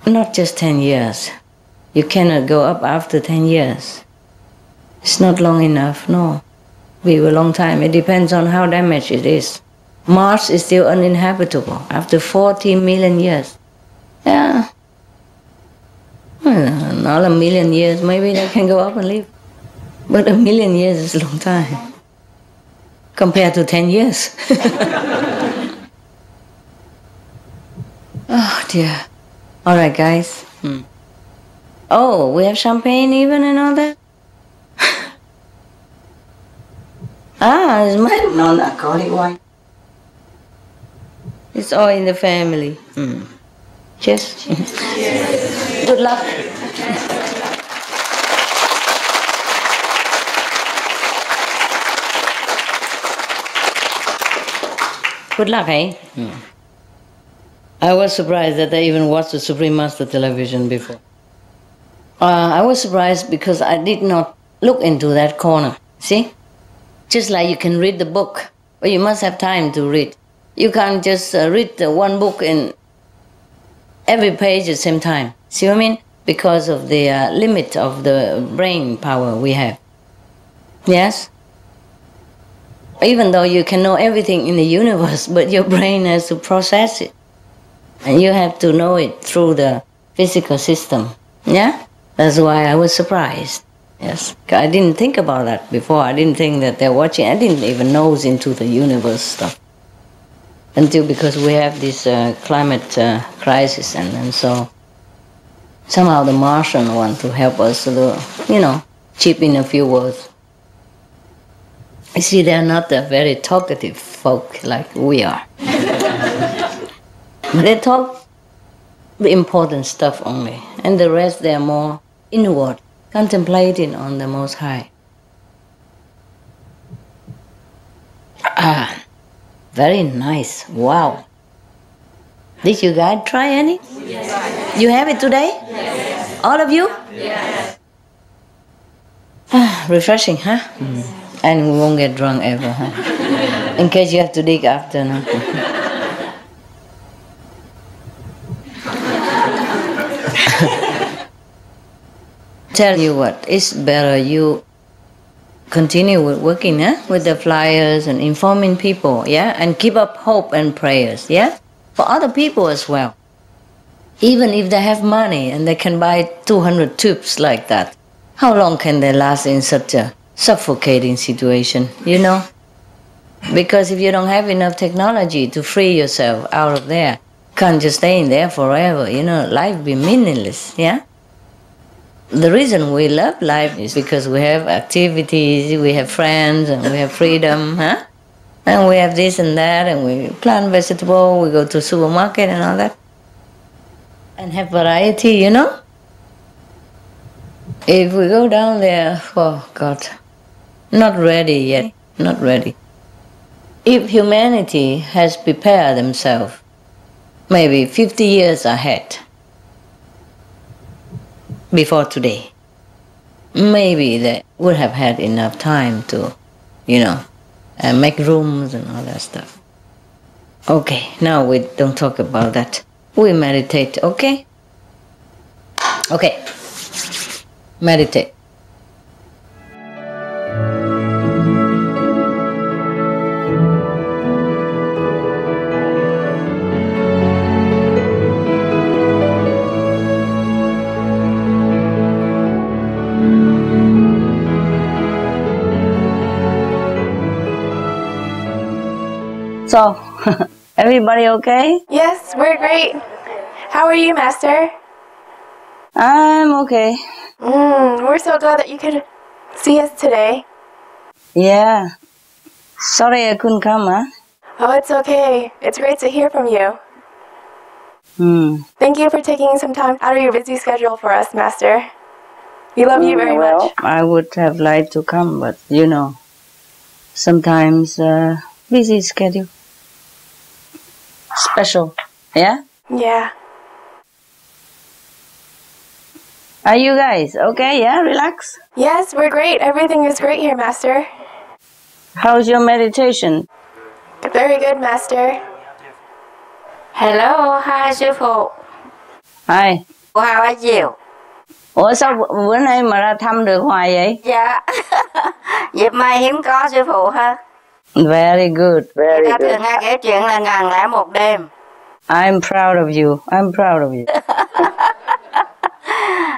Not just 10 years. You cannot go up after 10 years. It's not long enough, no. It will be a long time. It depends on how damaged it is. Mars is still uninhabitable after 40 million years. Yeah. Another million years, maybe they can go up and live. But a million years is a long time compared to 10 years. Oh dear. All right, guys. Oh, we have champagne even and all that? It's my non-alcoholic wine. It's all in the family. Cheers. Good luck. Good luck, eh? I was surprised that I even watched the Supreme Master television before. I was surprised because I did not look into that corner. See? Just like you can read the book, but you must have time to read. You can't just read the one book in every page at the same time. See what I mean? Because of the limit of the brain power we have. Yes? Even though you can know everything in the universe, but your brain has to process it. And you have to know it through the physical system. Yeah? That's why I was surprised. Yes. I didn't think about that before. I didn't think that they're watching. I didn't even nose into the universe stuff. Until because we have this climate crisis, and so somehow the Martian want to help us to, chip in a few words. You see, they're not a very talkative folk like we are. They talk the important stuff only, and the rest they're more inward, contemplating on the Most High. Very nice. Wow. Did you guys try any? Yes. You have it today? Yes. All of you? Yes. Refreshing, huh? And we won't get drunk ever, huh? In case you have to dig after, no? Tell you what, it's better you continue with working, with the flyers and informing people, and keep up hope and prayers, for other people as well. Even if they have money and they can buy 200 tubes like that, how long can they last in such a suffocating situation, Because if you don't have enough technology to free yourself out of there, you can't just stay in there forever, life be meaningless, The reason we love life is because we have activities, we have friends, and we have freedom, And we have this and that, and we plant vegetable, we go to supermarket and all that. And have variety, If we go down there, oh God, not ready yet, not ready. If humanity has prepared themselves, maybe 50 years ahead, before today, maybe they would have had enough time to, make rooms and all that stuff. Okay, now we don't talk about that. We meditate, okay? Okay, meditate. So, everybody okay? Yes, we're great. How are you, Master? I'm okay. We're so glad that you could see us today. Yeah. Sorry I couldn't come, huh? Oh, it's okay. It's great to hear from you. Thank you for taking some time out of your busy schedule for us, Master. We love you very much. I would have liked to come, but sometimes busy schedule. Special, yeah? Yeah. Are you guys okay? Yeah, relax? Yes, we're great. Everything is great here, Master. How's your meditation? Very good, Master. Hello, hi sư phụ. Hi. How are you? Ủa sao bữa nay mà ra thăm được hoài vậy? Dạ. Dịp mai hiếm có sư phụ ha. Very good, very good. good. Thường nghe kể chuyện là ngàn lẻ một đêm. I'm proud of you. I'm proud of you.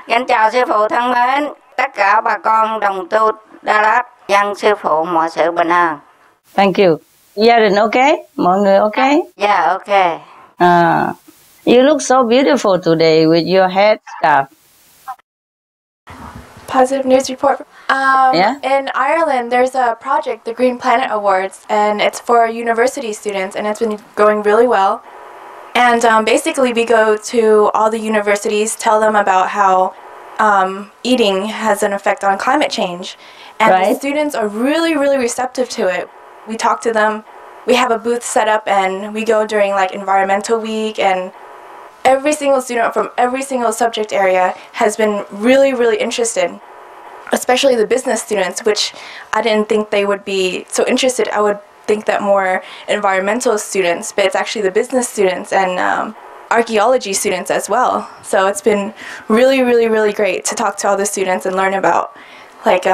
Kính chào sư phụ thân mến. Tất cả bà con đồng tu Đà Lạt. Dân sư phụ mọi sự bình an. Thank you. Gia đình okay? Mọi người okay? Yeah, okay. You look so beautiful today with your head scarf. Positive news report. Yeah? In Ireland, there's a project, the Green Planet Awards, and it's for university students, and it's been going really well. And basically, we go to all the universities, tell them about how eating has an effect on climate change. And the students are really, really receptive to it. We talk to them. We have a booth set up, and we go during like Environmental Week, and every single student from every single subject area has been really, really interested, especially the business students, which I didn't think they would be so interested. I would think that more environmental students, but it's actually the business students and archaeology students as well. So it's been really, really, really great to talk to all the students and learn about like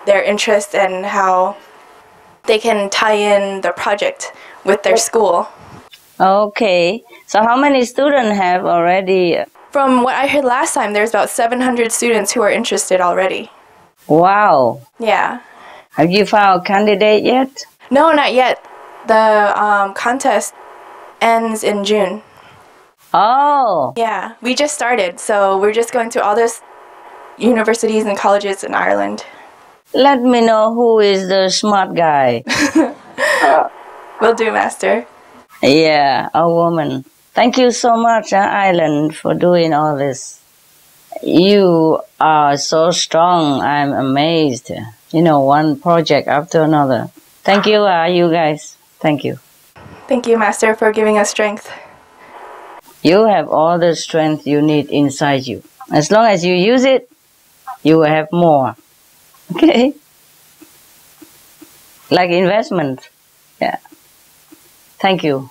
their interests and how they can tie in the project with their school. Okay. So how many students have already? From what I heard last time, there's about 700 students who are interested already. Wow. Yeah. Have you found a candidate yet? No, not yet. The contest ends in June. Oh. Yeah, we just started, so we're just going to all those universities and colleges in Ireland. Let me know who is the smart guy. Will do, Master. Yeah, a woman. Thank you so much, Ireland, for doing all this. You are so strong. I'm amazed. You know, one project after another. Thank you, you guys. Thank you. Thank you, Master, for giving us strength. You have all the strength you need inside you. As long as you use it, you will have more. Okay? Like investment. Yeah. Thank you.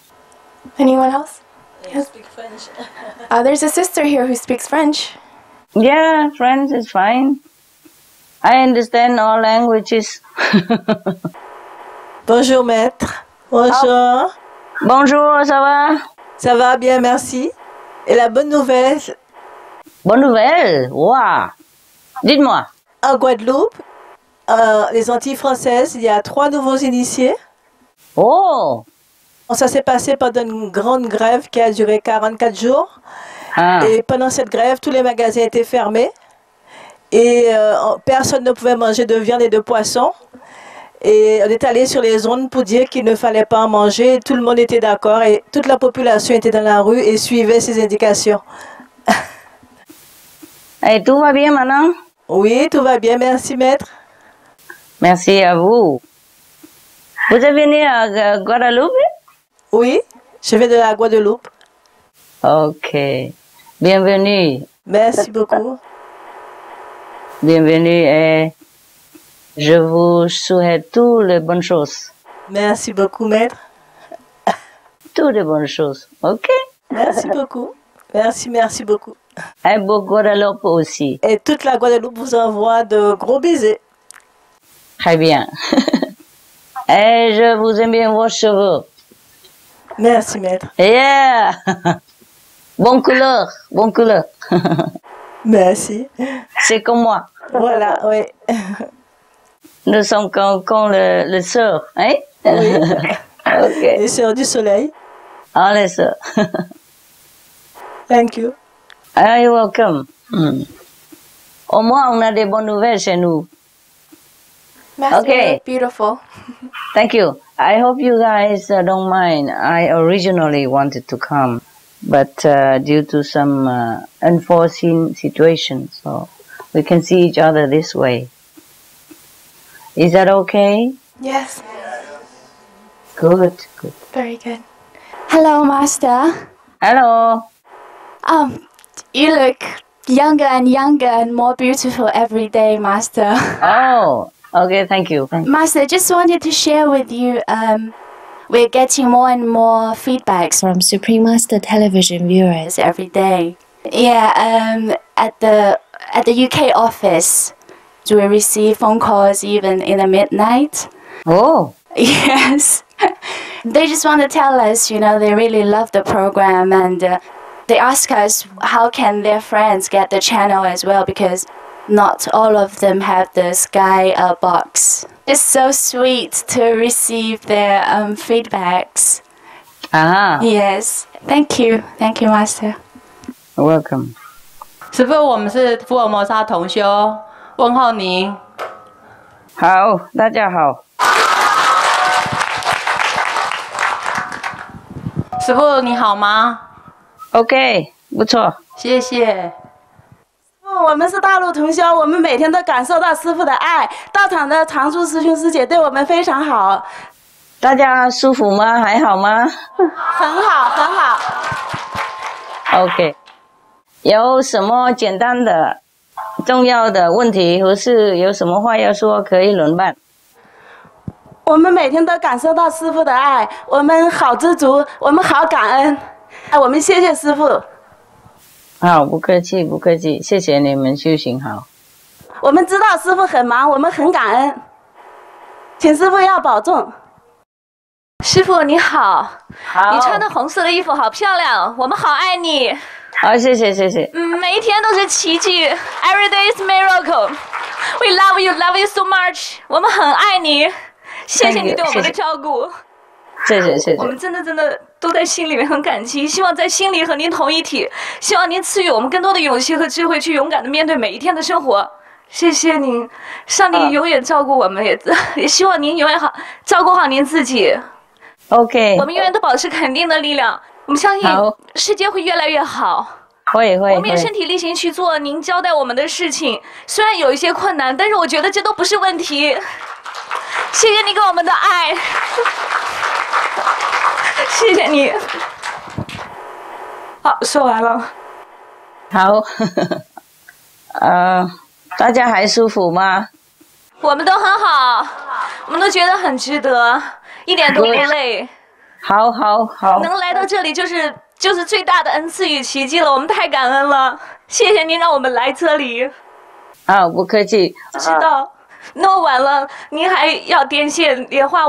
Anyone else? I speak French. There's a sister here who speaks French. Yeah, French is fine. I understand all languages. Bonjour, maître. Bonjour. Bonjour, ça va? Ça va bien, merci. Et la bonne nouvelle? Bonne nouvelle? Waouh! Dites-moi. En Guadeloupe, les Antilles françaises, il y a 3 nouveaux initiés. Oh! Ça s'est passé pendant une grande grève qui a duré 44 jours. Ah. Et pendant cette grève, tous les magasins étaient fermés. Et personne ne pouvait manger de viande et de poisson. Et on est allé sur les zones pour dire qu'il ne fallait pas en manger. Tout le monde était d'accord et toute la population était dans la rue et suivait ces indications. Et tout va bien maintenant? Oui, tout va bien. Merci, maître. Merci à vous. Vous êtes venu à Guadeloupe? Oui, je viens de la Guadeloupe. Ok. Bienvenue. Merci beaucoup. Bienvenue et je vous souhaite toutes les bonnes choses. Merci beaucoup, maître. Toutes les bonnes choses, ok? Merci beaucoup. Merci, merci beaucoup. Et pour Guadeloupe aussi. Et toute la Guadeloupe vous envoie de gros baisers. Très bien. Et je vous aime bien vos cheveux. Merci, maître. Yeah! Bonne couleur, bonne couleur. Merci. C'est comme moi. Voilà, oui. Nous sommes comme le sœur, hein? Oui. Ok. Les sœurs du soleil. Ah, les sœurs. Thank you. You're welcome. Au moins, on a des bonnes nouvelles chez nous. Master, Okay. Beautiful. Thank you. I hope you guys don't mind. I originally wanted to come, but due to some unforeseen situations, so we can see each other this way. Is that okay? Yes. Good, good. Very good. Hello, Master. Hello. You look younger and younger and more beautiful every day, Master. Oh, okay, thank you. Master, just wanted to share with you, we're getting more and more feedbacks from Supreme Master television viewers every day. Yeah, at the UK office, we receive phone calls even in the midnight. Oh. Yes. They just want to tell us, you know, they really love the program, and they ask us how can their friends get the channel as well, because not all of them have the Sky box. It's so sweet to receive their feedbacks. Ah. Yes. Thank you. Thank you, Master. Welcome. 师父，我们是福尔摩沙同修，问候您。好，大家好。师父你好吗 ？OK， 不错，谢谢。我们是大陆同修，我们每天都感受到师父的爱。道场的常住师兄师姐对我们非常好。大家舒服吗？还好吗？很好，很好。OK， 有什么简单的、重要的问题，或是有什么话要说，可以轮办。我们每天都感受到师父的爱，我们好知足，我们好感恩。我们谢谢师父。好，不客气，不客气，谢谢你们修行好。我们知道师父很忙，我们很感恩，请师父要保重。师父你好，好，你穿的红色的衣服好漂亮，我们好爱你。好，谢谢谢谢。每一天都是奇迹 ，Every day is miracle. We love you, love you so much. 我们很爱你，谢谢你对我们的照顾。谢谢谢谢。我们真的都在心里面很感激，希望在心里和您同一体，希望您赐予我们更多的勇气和智慧，去勇敢的面对每一天的生活。谢谢您，上帝永远照顾我们，也希望您永远照顾好您自己。OK， 我们永远都保持肯定的力量，我们相信世界会越来越好。会。我们也身体力行去做您交代我们的事情，虽然有一些困难，但是我觉得这都不是问题。谢谢你给我们的爱，谢谢你。好，说完了。好，大家还舒服吗？我们都很好，我们都觉得很值得，一点都不累。好。能来到这里就是最大的恩赐与奇迹了，我们太感恩了，谢谢您让我们来这里。好，不客气。知道，那么晚了，您还要电线连话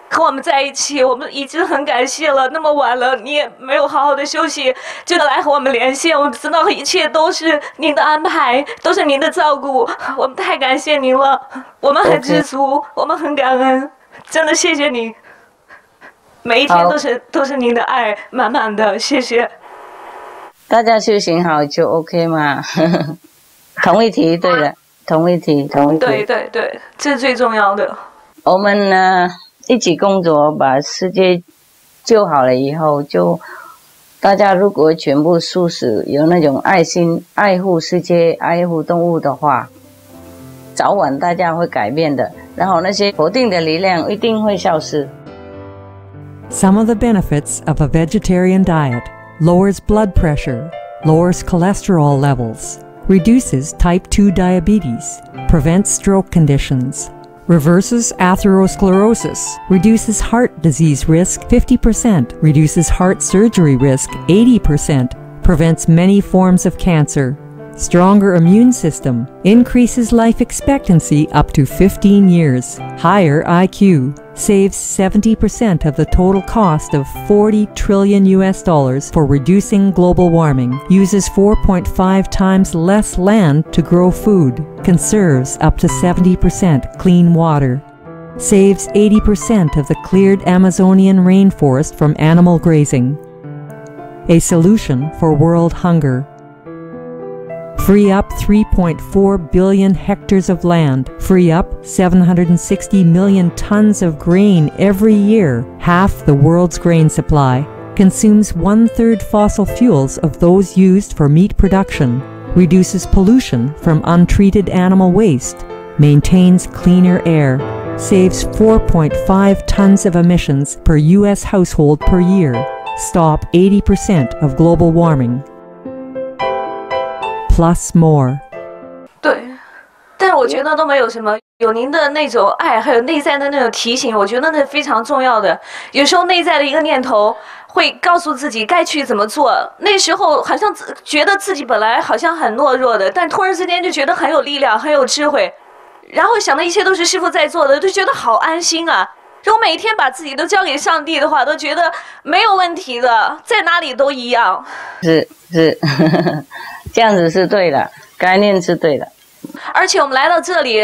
和我们在一起，我们已经很感谢了。那么晚了，你也没有好好的休息，就来和我们连线。我们知道一切都是您的安排，都是您的照顾，我们太感谢您了。我们很知足，我们很感恩，真的谢谢您。每一天都是您的爱，满满的，谢谢。大家修行好就 OK 嘛，同一题，对的，同一题。对，这是最重要的。我们呢一起工作，把世界救好了以后，就大家如果全部素食，有那种爱心、爱护世界、爱护动物的话，早晚大家会改变的。然后那些否定的力量一定会消失。Some of the benefits of a vegetarian diet: lowers blood pressure, lowers cholesterol levels, reduces type 2 diabetes, prevents stroke conditions, reverses atherosclerosis, reduces heart disease risk 50%, reduces heart surgery risk 80%, prevents many forms of cancer, stronger immune system, increases life expectancy up to 15 years, higher IQ, saves 70% of the total cost of $40 trillion for reducing global warming, uses 4.5 times less land to grow food, conserves up to 70% clean water, saves 80% of the cleared Amazonian rainforest from animal grazing. A solution for world hunger. Free up 3.4 billion hectares of land, free up 760 million tons of grain every year, half the world's grain supply, consumes 1/3 fossil fuels of those used for meat production, reduces pollution from untreated animal waste, maintains cleaner air, saves 4.5 tons of emissions per U.S. household per year, stop 80% of global warming. Plus more. 对，但是我觉得都没有什么，有您的那种爱，还有内在的那种提醒，我觉得那是非常重要的。有时候内在的一个念头会告诉自己该去怎么做，那时候好像觉得自己本来好像很懦弱的，但突然之间就觉得很有力量，很有智慧，然后想的一切都是师父在做的，就觉得好安心啊。如果每天把自己都交给上帝的话，都觉得没有问题的，在哪里都一样。是这样子是对的，概念是对的。而且我们来到这里，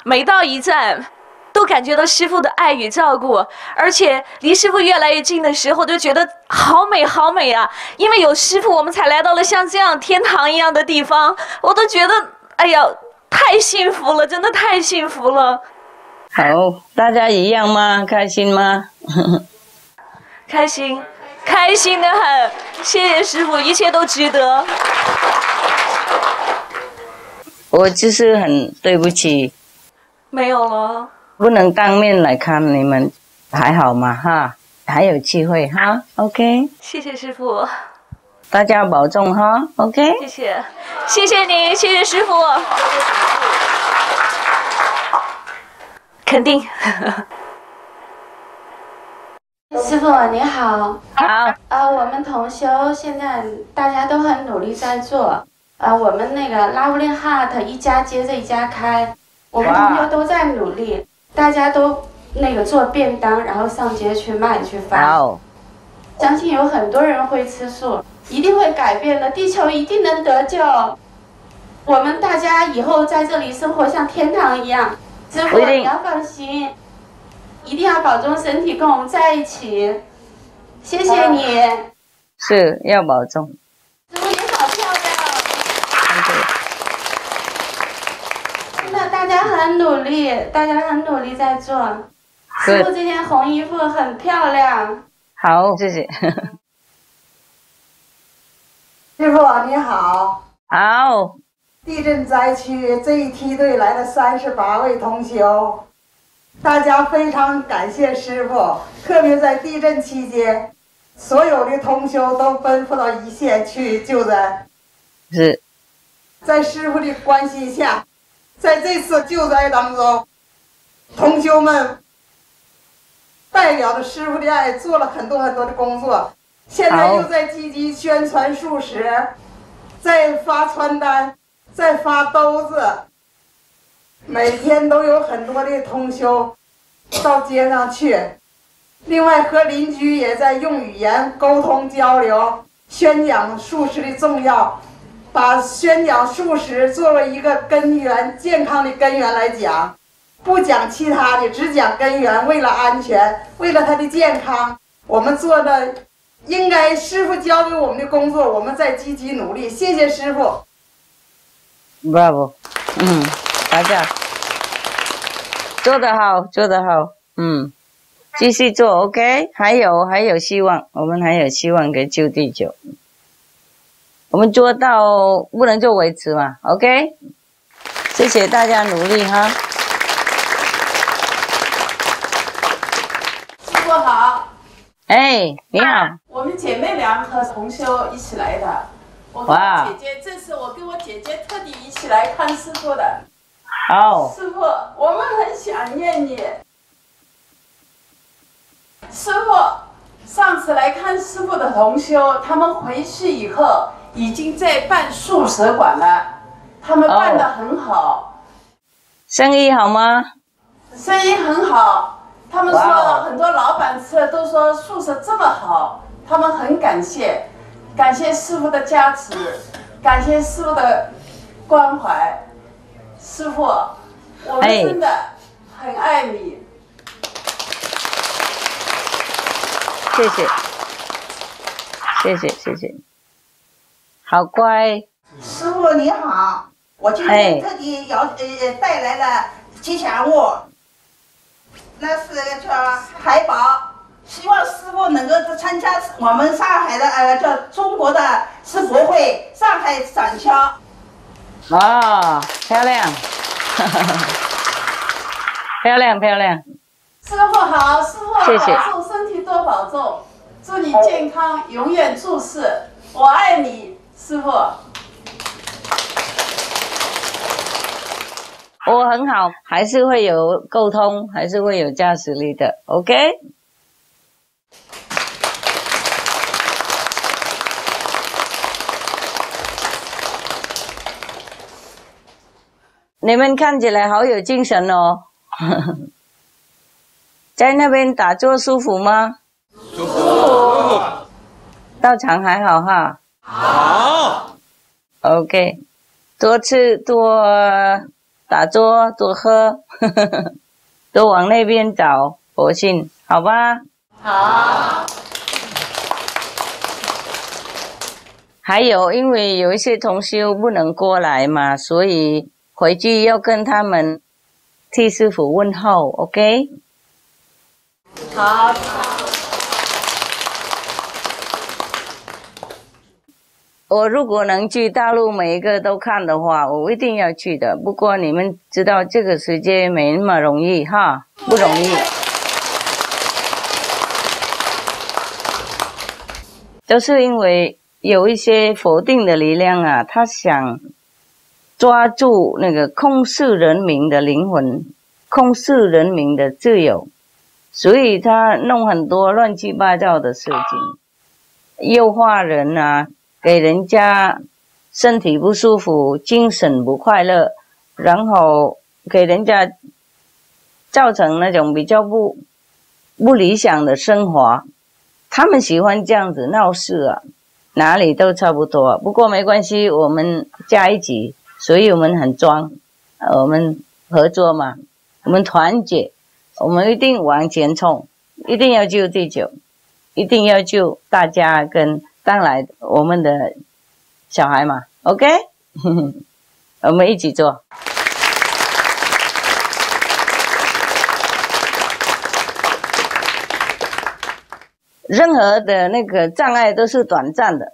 每到一站，都感觉到师父的爱与照顾，而且离师父越来越近的时候，就觉得好美好美啊！因为有师父，我们才来到了像这样天堂一样的地方，我都觉得，哎呀，太幸福了，真的太幸福了。好，大家一样吗？开心吗？开心，开心的很。谢谢师父，一切都值得。我就是很对不起，没有了，不能当面来看你们，还好吗？哈，还有机会哈 ，OK。谢谢师父，大家保重哈 ，OK。谢谢，谢谢你，谢谢师父。肯定。师傅你好。好。我们同修现在大家都很努力在做。我们那个 Lovely Heart 一家接着一家开，我们同修都在努力，大家都那个做便当，然后上街去卖去发。相信有很多人会吃素，一定会改变的，地球一定能得救。我们大家以后在这里生活像天堂一样。师傅，你要放心，一定要保重身体，跟我们在一起。谢谢你。是要保重。师傅你好漂亮。真的，大家很努力，大家很努力在做。师傅这件红衣服很漂亮。好，谢谢。师傅你好。好。地震灾区这一梯队来了38位同修，大家非常感谢师傅，特别在地震期间，所有的同修都奔赴到一线去救灾。是。在师傅的关心下，在这次救灾当中，同修们代表着师傅的爱，做了很多的工作。现在又在积极宣传素食，在发传单。在发兜子，每天都有很多的同修到街上去。另外和邻居也在用语言沟通交流，宣讲素食的重要，把宣讲素食作为一个根源，健康的根源来讲，不讲其他的，只讲根源。为了安全，为了他的健康，我们做的应该师傅交给我们的工作，我们在积极努力。谢谢师傅。Bravo， 大家做得好，做得好，继续做 ，OK， 还有希望，我们还有希望可以救地球，我们做到不能做维持嘛 ，OK， 谢谢大家努力哈。师傅好。哎，你好。我们姐妹俩和同修一起来的。我跟我姐姐，这次我跟我姐姐特地一起来看师傅的。好。师傅，我们很想念你。师傅，上次来看师傅的同修，他们回去以后已经在办素食馆了，他们办得很好。生意好吗？生意很好，他们说很多老板吃了都说素食这么好，他们很感谢。感谢师傅的加持，感谢师傅的关怀。师傅，我们真的很爱你。谢谢，谢谢，谢谢。好乖。师傅你好，我今天特地带来了吉祥物，那是叫海宝。希望师傅能够参加我们上海的叫中国的世博会上海展销。哇，漂亮，漂亮漂亮。师傅好，师傅谢谢保重身体，多保重，祝你健康，永远注视，我爱你，师傅。我很好，还是会有沟通，还是会有加持力的 ，OK。你们看起来好有精神哦，在那边打坐舒服吗？舒服。道场还好哈？好。OK， 多吃多打坐多喝，都往那边找佛性，好吧？好。还有，因为有一些同修不能过来嘛，所以回去要跟他们替师父问候 ，OK？ 好。我如果能去大陆每一个都看的话，我一定要去的。不过你们知道这个世界没那么容易哈，不容易。就是因为有一些否定的力量啊，他想抓住那个控制人民的灵魂，控制人民的自由，所以他弄很多乱七八糟的事情，诱惑人啊，给人家身体不舒服，精神不快乐，然后给人家造成那种比较不理想的生活。他们喜欢这样子闹事啊，哪里都差不多。不过没关系，我们加一起，所以我们很壮，我们合作嘛，我们团结，我们一定往前冲，一定要救地球，一定要救大家跟当然我们的小孩嘛 ，OK？ 我们一起做。任何的那个障碍都是短暂的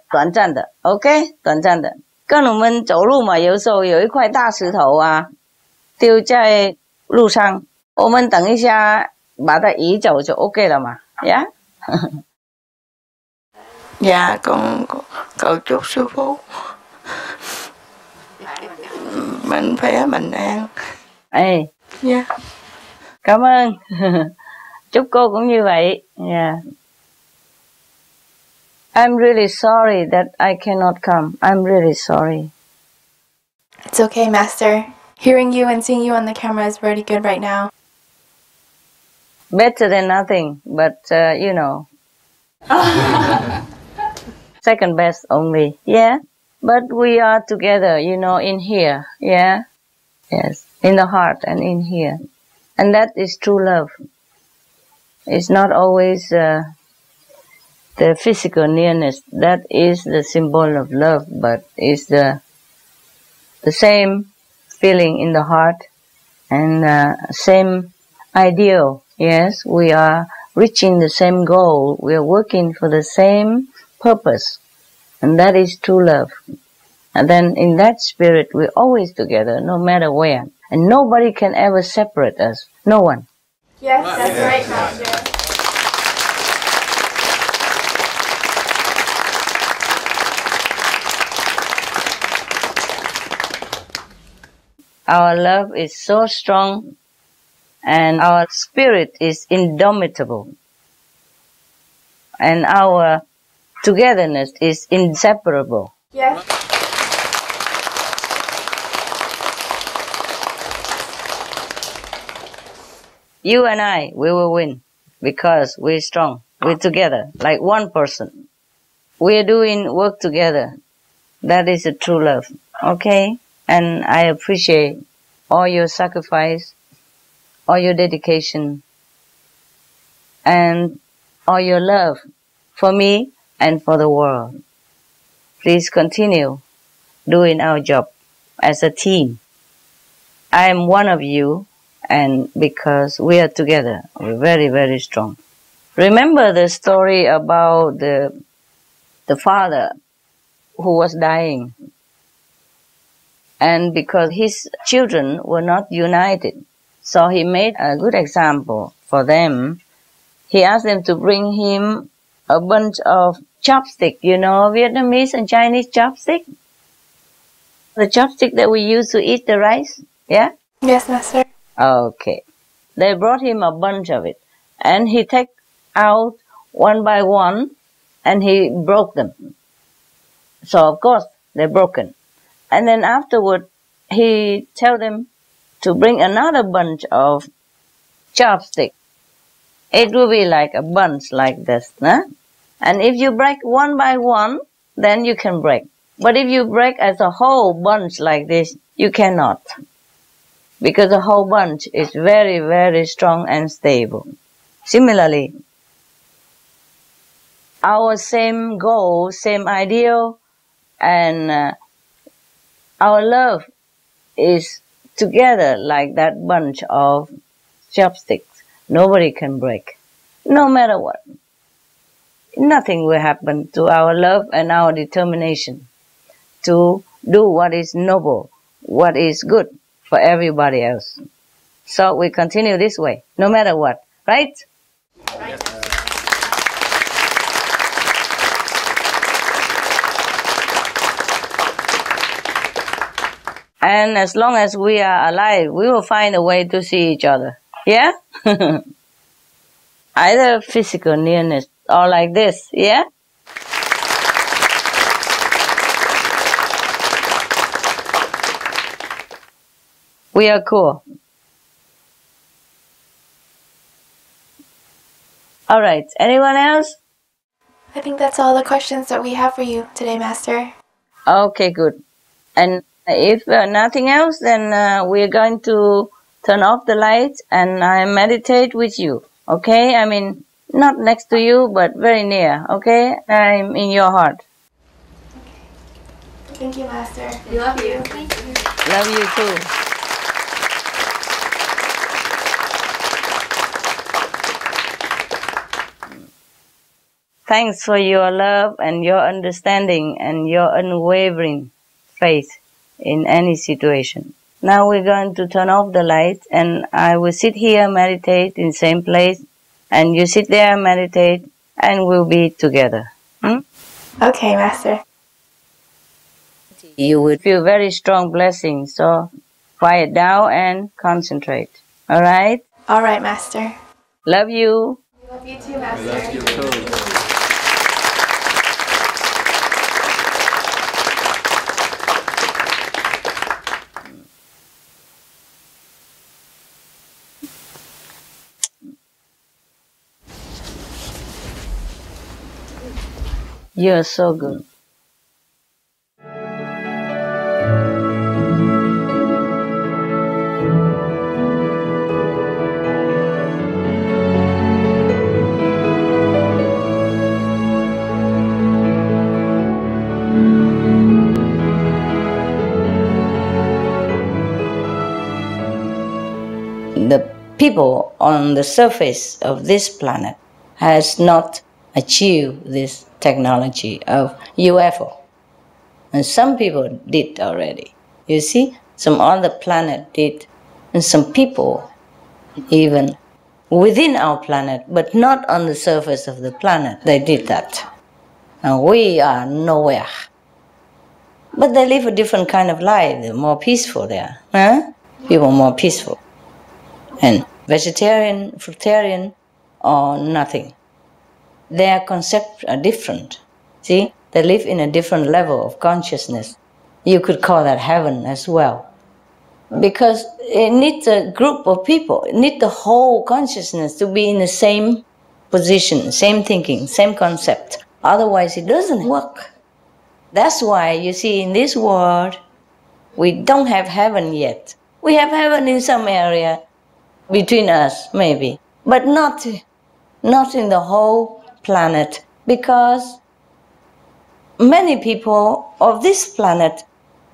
，OK？ 短暂的。跟我们走路嘛，有时候有一块大石头啊，丢在路上，我们等一下把它移走就 OK 了嘛，呀、yeah? Dạ con cầu chúc sư phụ mạnh khỏe bình an. Ê, dạ. Cảm ơn. Chúc cô cũng như vậy. Yeah. I'm really sorry that I cannot come. I'm really sorry. It's okay, Master. Hearing you and seeing you on the camera is very good right now. Better than nothing, but you know. Second best only, yeah. But we are together, you know, in here, yeah. Yes, in the heart and in here. And that is true love. It's not always the physical nearness. That is the symbol of love, but it's the same feeling in the heart and same ideal. Yes, we are reaching the same goal. We are working for the same purpose, and that is true love. And then in that spirit, we're always together, no matter where. And nobody can ever separate us. No one. Yes, that's right, Master. Our love is so strong, and our spirit is indomitable. And our togetherness is inseparable. Yes. You and I, we will win because we're strong. We're together, like one person. We're doing work together. That is a true love, okay? And I appreciate all your sacrifice, all your dedication, and all your love for me and for the world. Please continue doing our job as a team. I am one of you, and because we are together, we're very, very strong. Remember the story about the father who was dying, and because his children were not united, so he made a good example for them. He asked them to bring him a bunch of chopstick, you know, Vietnamese and Chinese chopstick. The chopstick that we use to eat the rice, yeah? Yes, Master. Okay. They brought him a bunch of it, and he took out one by one, and he broke them. So, of course, they're broken. And then afterward, he told them to bring another bunch of chopsticks. It will be like a bunch like this, huh? And if you break one by one, then you can break. But if you break as a whole bunch like this, you cannot. Because the whole bunch is very, very strong and stable. Similarly, our same goal, same ideal, and our love is together like that bunch of chopsticks. Nobody can break, no matter what. Nothing will happen to our love and our determination to do what is noble, what is good for everybody else. So we continue this way, no matter what, right? And as long as we are alive, we will find a way to see each other. Yeah? Either physical nearness or like this, yeah? We are cool. All right, anyone else? I think that's all the questions that we have for you today, Master. Okay, good. And if nothing else, then we're going to turn off the lights and I meditate with you, okay? I mean, not next to you, but very near, okay? I'm in your heart. Thank you, Master. We love you. Love you too. Thanks for your love and your understanding and your unwavering faith in any situation. Now we're going to turn off the lights and I will sit here, meditate in the same place, and you sit there, meditate, and we'll be together. Okay, Master. You will feel very strong blessing, so quiet down and concentrate. All right? All right, Master. Love you. We love you too, Master. Love you too. You're so good. The people on the surface of this planet has not achieved this technology of UFO. And some people did already. You see, some other planet did. And some people even within our planet, but not on the surface of the planet, they did that. And we are nowhere. But they live a different kind of life. They're more peaceful there. Huh? People more peaceful. And vegetarian, fruitarian, or nothing. Their concepts are different. See, they live in a different level of consciousness. You could call that heaven as well. Because it needs a group of people, it needs the whole consciousness to be in the same position, same thinking, same concept. Otherwise it doesn't work. That's why you see in this world, we don't have heaven yet. We have heaven in some area between us, maybe, but not in the whole planet, because many people of this planet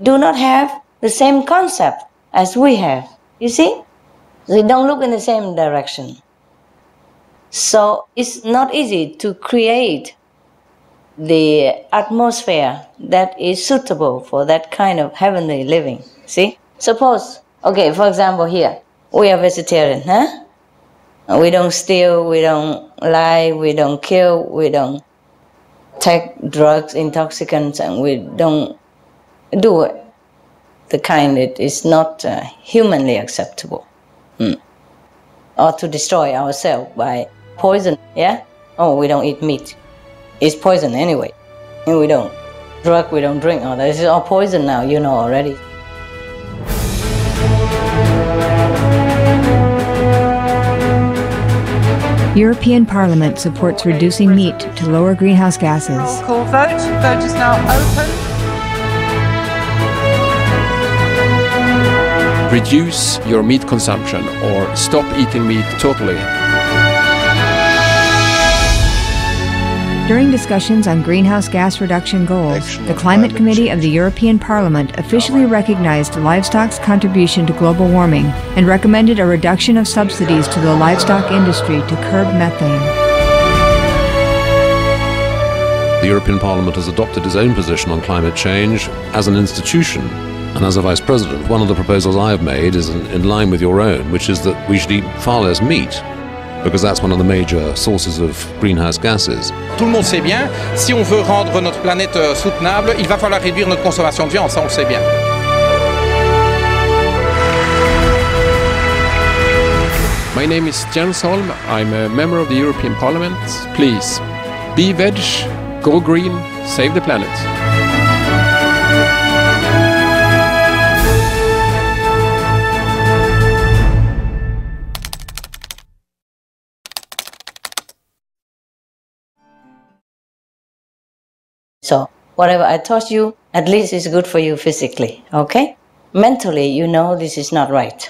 do not have the same concept as we have. You see? They don't look in the same direction. So it's not easy to create the atmosphere that is suitable for that kind of heavenly living. See? Suppose, okay, for example here, we are vegetarian, huh? We don't steal, we don't lie, we don't kill, we don't take drugs, intoxicants, and we don't do it the kind that is not humanly acceptable. Or to destroy ourselves by poison, yeah? Oh, we don't eat meat. It's poison anyway. And we don't drug, we don't drink. Oh, this is all poison now, you know already. European Parliament supports reducing meat to lower greenhouse gases. Roll call vote. Vote is now open. Reduce your meat consumption or stop eating meat totally. During discussions on greenhouse gas reduction goals, the Climate Committee of the European Parliament officially recognized livestock's contribution to global warming and recommended a reduction of subsidies to the livestock industry to curb methane. The European Parliament has adopted its own position on climate change as an institution. And as a Vice President, one of the proposals I have made is in line with your own, which is that we should eat far less meat, because that's one of the major sources of greenhouse gases. Tout le monde sait bien, si on veut rendre notre planète soutenable, il va falloir réduire notre consommation de viande, ça on le sait bien. My name is Jens Holm. I'm a member of the European Parliament. Please, be veg, go green, save the planet. So whatever I taught you, at least it's good for you physically, okay? Mentally, you know this is not right.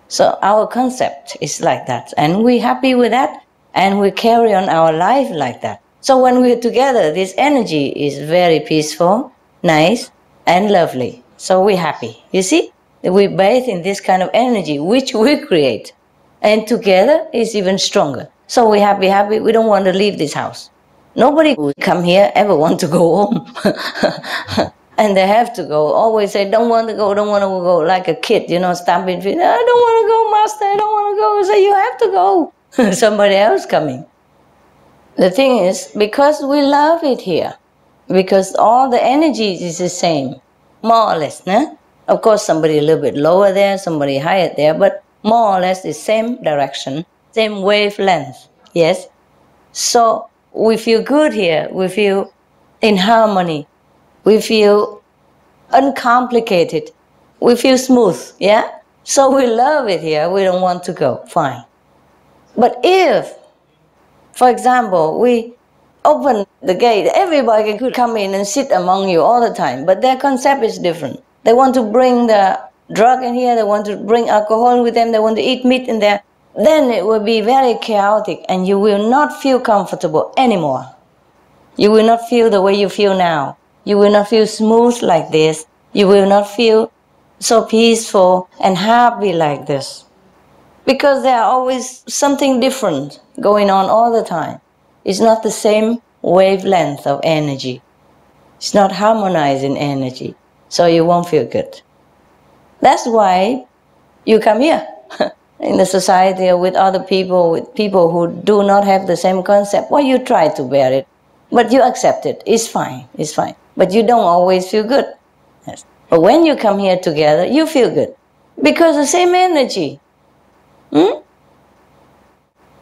So our concept is like that, and we're happy with that, and we carry on our life like that. So when we're together, this energy is very peaceful, nice, and lovely. So we're happy. You see? We bathe in this kind of energy, which we create. And together is even stronger. So we're happy. We don't want to leave this house. Nobody who come here ever want to go home. And they have to go. Always say, don't want to go, like a kid, you know, stamping feet. I don't want to go, master, I don't want to go. I say, you have to go. Somebody else coming. The thing is, because we love it here, because all the energies is the same, more or less, né? Of course, somebody a little bit lower there, somebody higher there, but more or less the same direction, same wavelength, yes? So we feel good here, we feel in harmony, we feel uncomplicated, we feel smooth, yeah? So we love it here, we don't want to go, fine. But if, for example, we open the gate, everybody could come in and sit among you all the time, but their concept is different. They want to bring the drug in here, they want to bring alcohol with them, they want to eat meat in there. Then it will be very chaotic and you will not feel comfortable anymore. You will not feel the way you feel now. You will not feel smooth like this. You will not feel so peaceful and happy like this. Because there are always something different going on all the time. It's not the same wavelength of energy. It's not harmonizing energy. So you won't feel good. That's why you come here. In the society or with other people, with people who do not have the same concept, well, you try to bear it, but you accept it. It's fine, it's fine. But you don't always feel good. Yes. But when you come here together, you feel good. Because the same energy.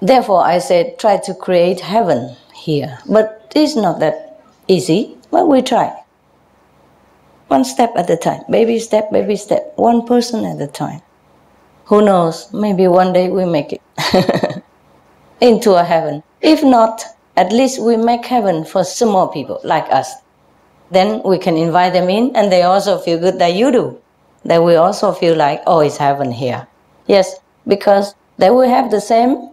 Therefore, I said, try to create heaven here. But it's not that easy, but we try. One step at a time, baby step, one person at a time. Who knows, maybe one day we make it into a heaven. If not, at least we make heaven for some more people like us. Then we can invite them in and they also feel good that you do. They will also feel like, oh, it's heaven here. Yes, because they will have the same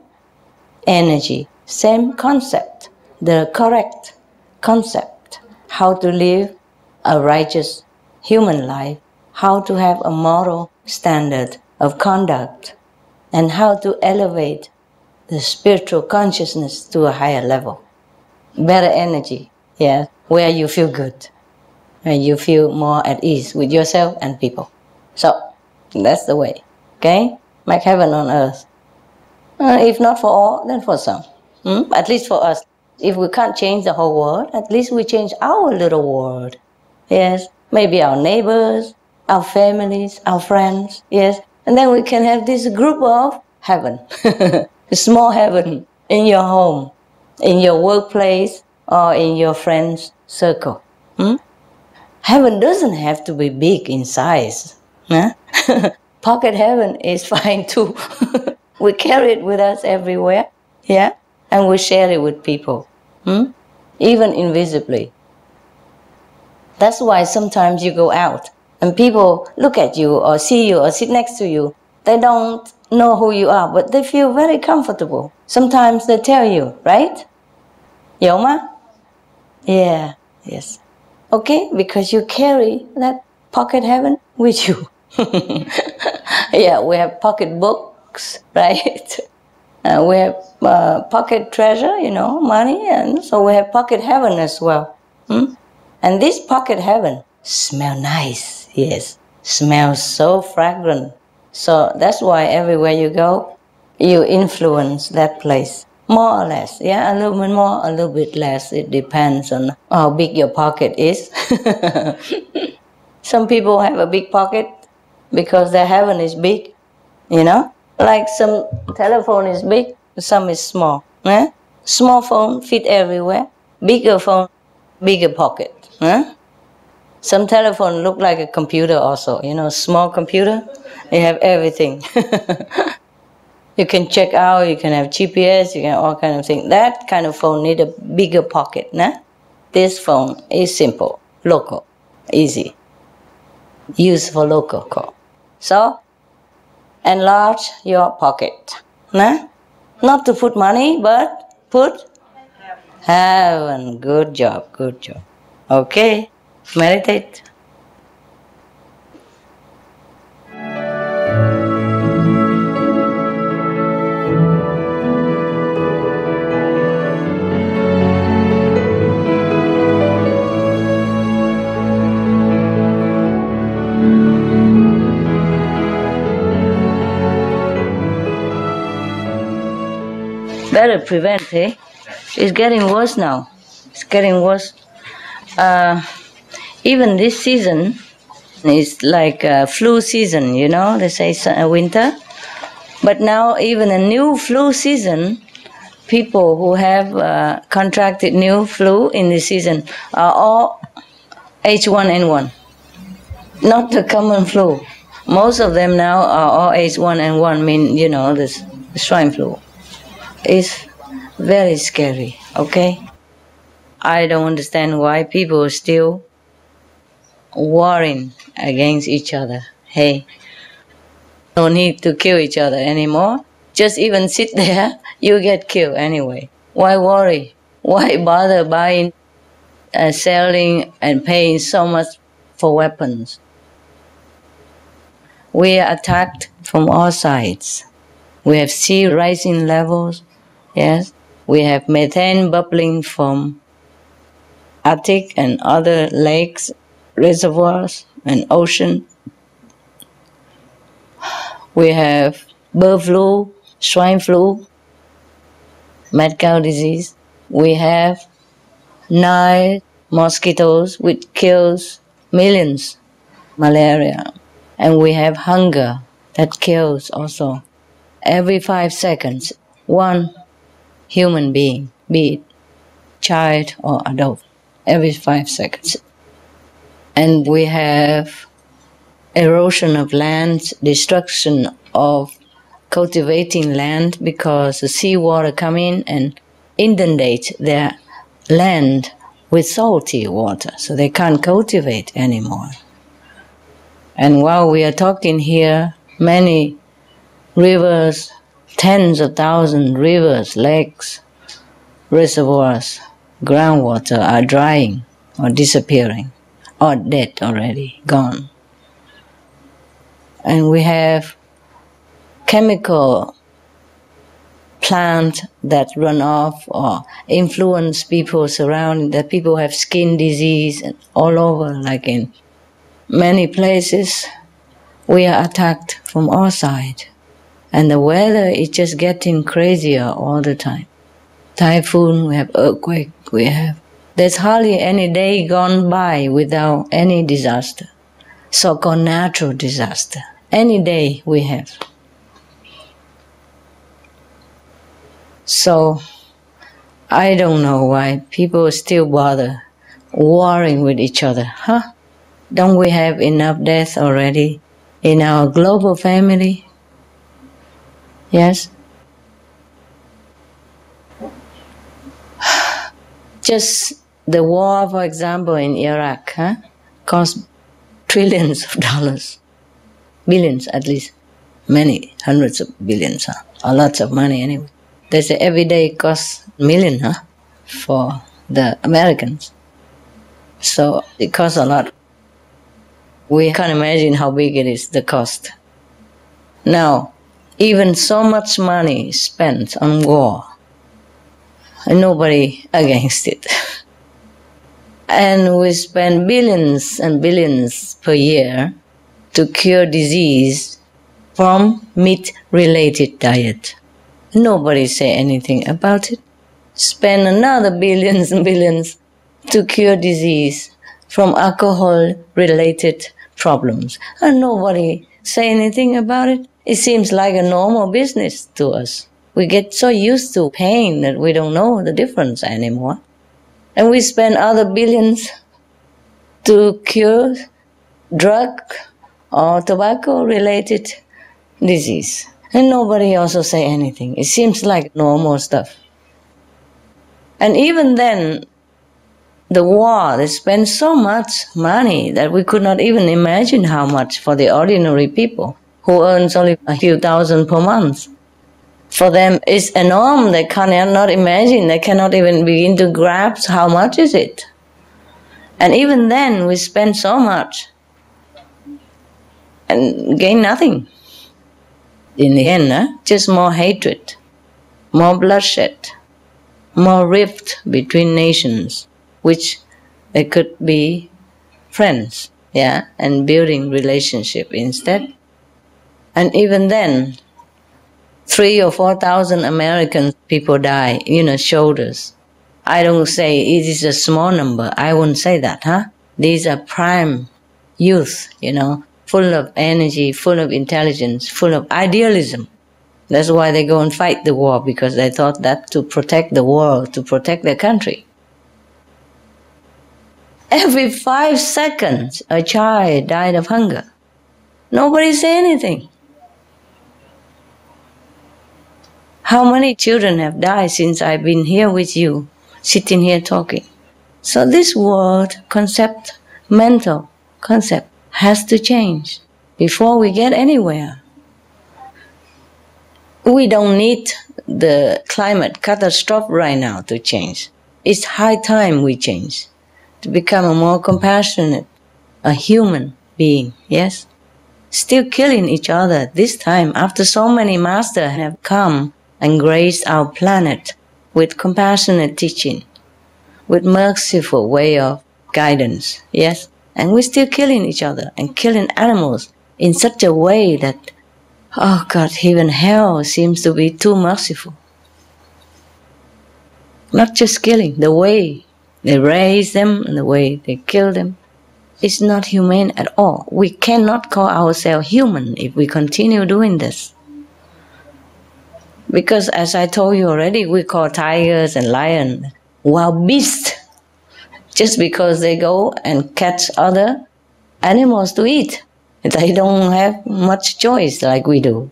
energy, same concept, the correct concept, how to live a righteous human life, how to have a moral standard of conduct, and how to elevate the spiritual consciousness to a higher level. Better energy, yeah, where you feel good, and you feel more at ease with yourself and people. So, that's the way, okay? Make heaven on earth. If not for all, then for some. At least for us. If we can't change the whole world, at least we change our little world. Yes, maybe our neighbors, our families, our friends, yes. And then we can have this group of heaven, a small heaven in your home, in your workplace, or in your friends' circle. Heaven doesn't have to be big in size. Huh? Pocket heaven is fine too. We carry it with us everywhere, yeah, and we share it with people, even invisibly. That's why sometimes you go out and people look at you or see you or sit next to you. They don't know who you are, but they feel very comfortable. Sometimes they tell you, right? 有吗? Yeah, yes. Okay, because you carry that pocket heaven with you. Yeah, we have pocket books, right? We have pocket treasure, you know, money, and so we have pocket heaven as well. And this pocket heaven smell nice, yes, smells so fragrant. So that's why everywhere you go, you influence that place, more or less. Yeah, a little bit more, a little bit less. It depends on how big your pocket is. Some people have a big pocket because their heaven is big, you know. Like some telephone is big, some is small. Small phone fit everywhere. Bigger phone, bigger pocket. Some telephone look like a computer also. You know, small computer, you have everything. You can check out, you can have GPS, you can have all kind of things. That kind of phone need a bigger pocket. This phone is simple, local, easy. Use for local call. So, enlarge your pocket. Not to put money, but put heaven. Good job, good job. Okay, meditate. Better prevent, eh? It's getting worse now. It's getting worse. Even this season is like flu season, you know, they say winter. But now even a new flu season, people who have contracted new flu in this season are all H1N1, not the common flu. Most of them now are all H1N1, mean, you know, this swine flu. It's very scary, okay? I don't understand why people are still warring against each other. Hey, no need to kill each other anymore. Just even sit there, you get killed anyway. Why worry? Why bother buying, selling, and paying so much for weapons? We are attacked from all sides. We have sea rising levels. Yes, we have methane bubbling from Arctic and other lakes, reservoirs, and ocean. We have bird flu, swine flu, mad cow disease. We have Nile mosquitoes, which kills millions, malaria. And we have hunger that kills also. Every 5 seconds, one human being, be it child or adult, every 5 seconds. And we have erosion of land, destruction of cultivating land because the seawater come in and inundate their land with salty water, so they can't cultivate anymore. And while we are talking here, many rivers, tens of thousands rivers, lakes, reservoirs, groundwater are drying or disappearing or dead already, gone. And we have chemical plants that run off or influence people surrounding, that people have skin disease and all over, like in many places. We are attacked from all sides. And the weather is just getting crazier all the time. Typhoon, we have earthquake, there's hardly any day gone by without any disaster, so-called natural disaster. Any day we have. So, I don't know why people still bother warring with each other, Don't we have enough death already in our global family? Yes? Just the war, for example, in Iraq, cost trillions of dollars. Billions at least. Many, hundreds of billions, or lots of money anyway. They say every day costs $1 million, for the Americans. So it costs a lot. We can't imagine how big it is, the cost. Now, even so much money spent on war, and nobody against it. And we spend billions and billions per year to cure disease from meat-related diet. Nobody say anything about it. Spend another billions and billions to cure disease from alcohol-related problems. And nobody say anything about it. It seems like a normal business to us. We get so used to pain that we don't know the difference anymore. And we spend other billions to cure drug or tobacco-related disease. And nobody also say anything. It seems like normal stuff. And even then, the war, they spend so much money that we could not even imagine how much for the ordinary people who earns only a few thousand per month. For them, it's enormous. They cannot imagine. They cannot even begin to grasp how much is it. And even then, we spend so much and gain nothing. In the end, just more hatred, more bloodshed, more rift between nations, which they could be friends, and building relationship instead. And even then, 3,000 or 4,000 American people die, shoulders. I don't say it is a small number. I won't say that, These are prime youth, full of energy, full of intelligence, full of idealism. That's why they go and fight the war, because they thought that to protect the world, to protect their country. Every 5 seconds, a child died of hunger. Nobody say anything. How many children have died since I've been here with you, sitting here talking? So this word, concept, mental concept, has to change before we get anywhere. We don't need the climate catastrophe right now to change. It's high time we change, to become a more compassionate, a human being, yes? Still killing each other this time after so many masters have come and graced our planet with compassionate teaching, with merciful way of guidance, yes? And we're still killing each other and killing animals in such a way that, oh God, even hell seems to be too merciful. Not just killing, the way they raise them and the way they kill them is not humane at all. We cannot call ourselves human if we continue doing this. Because as I told you already, we call tigers and lions wild beasts just because they go and catch other animals to eat. They don't have much choice like we do.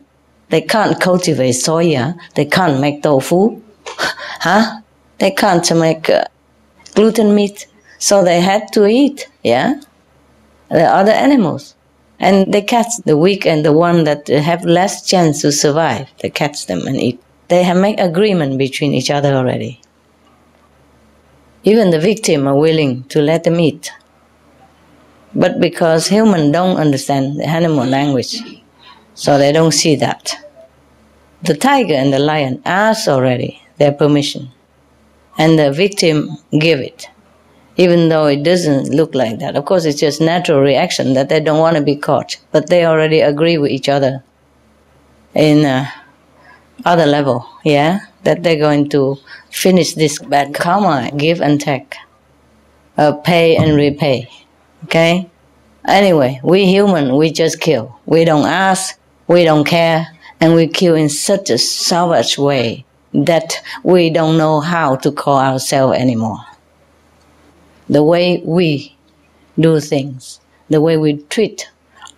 They can't cultivate soya. They can't make tofu. They can't make gluten meat. So they had to eat, the other animals. And they catch the weak and the one that have less chance to survive. They catch them and eat. They have made agreement between each other already. Even the victim are willing to let them eat. But because humans don't understand the animal language, so they don't see that. The tiger and the lion ask already their permission, and the victim give it, even though it doesn't look like that. Of course, it's just natural reaction that they don't want to be caught, but they already agree with each other in other level, that they're going to finish this bad karma, give and take, pay and repay. Okay? Anyway, we human, we just kill. We don't ask, we don't care, and we kill in such a savage way that we don't know how to call ourselves anymore. The way we do things, the way we treat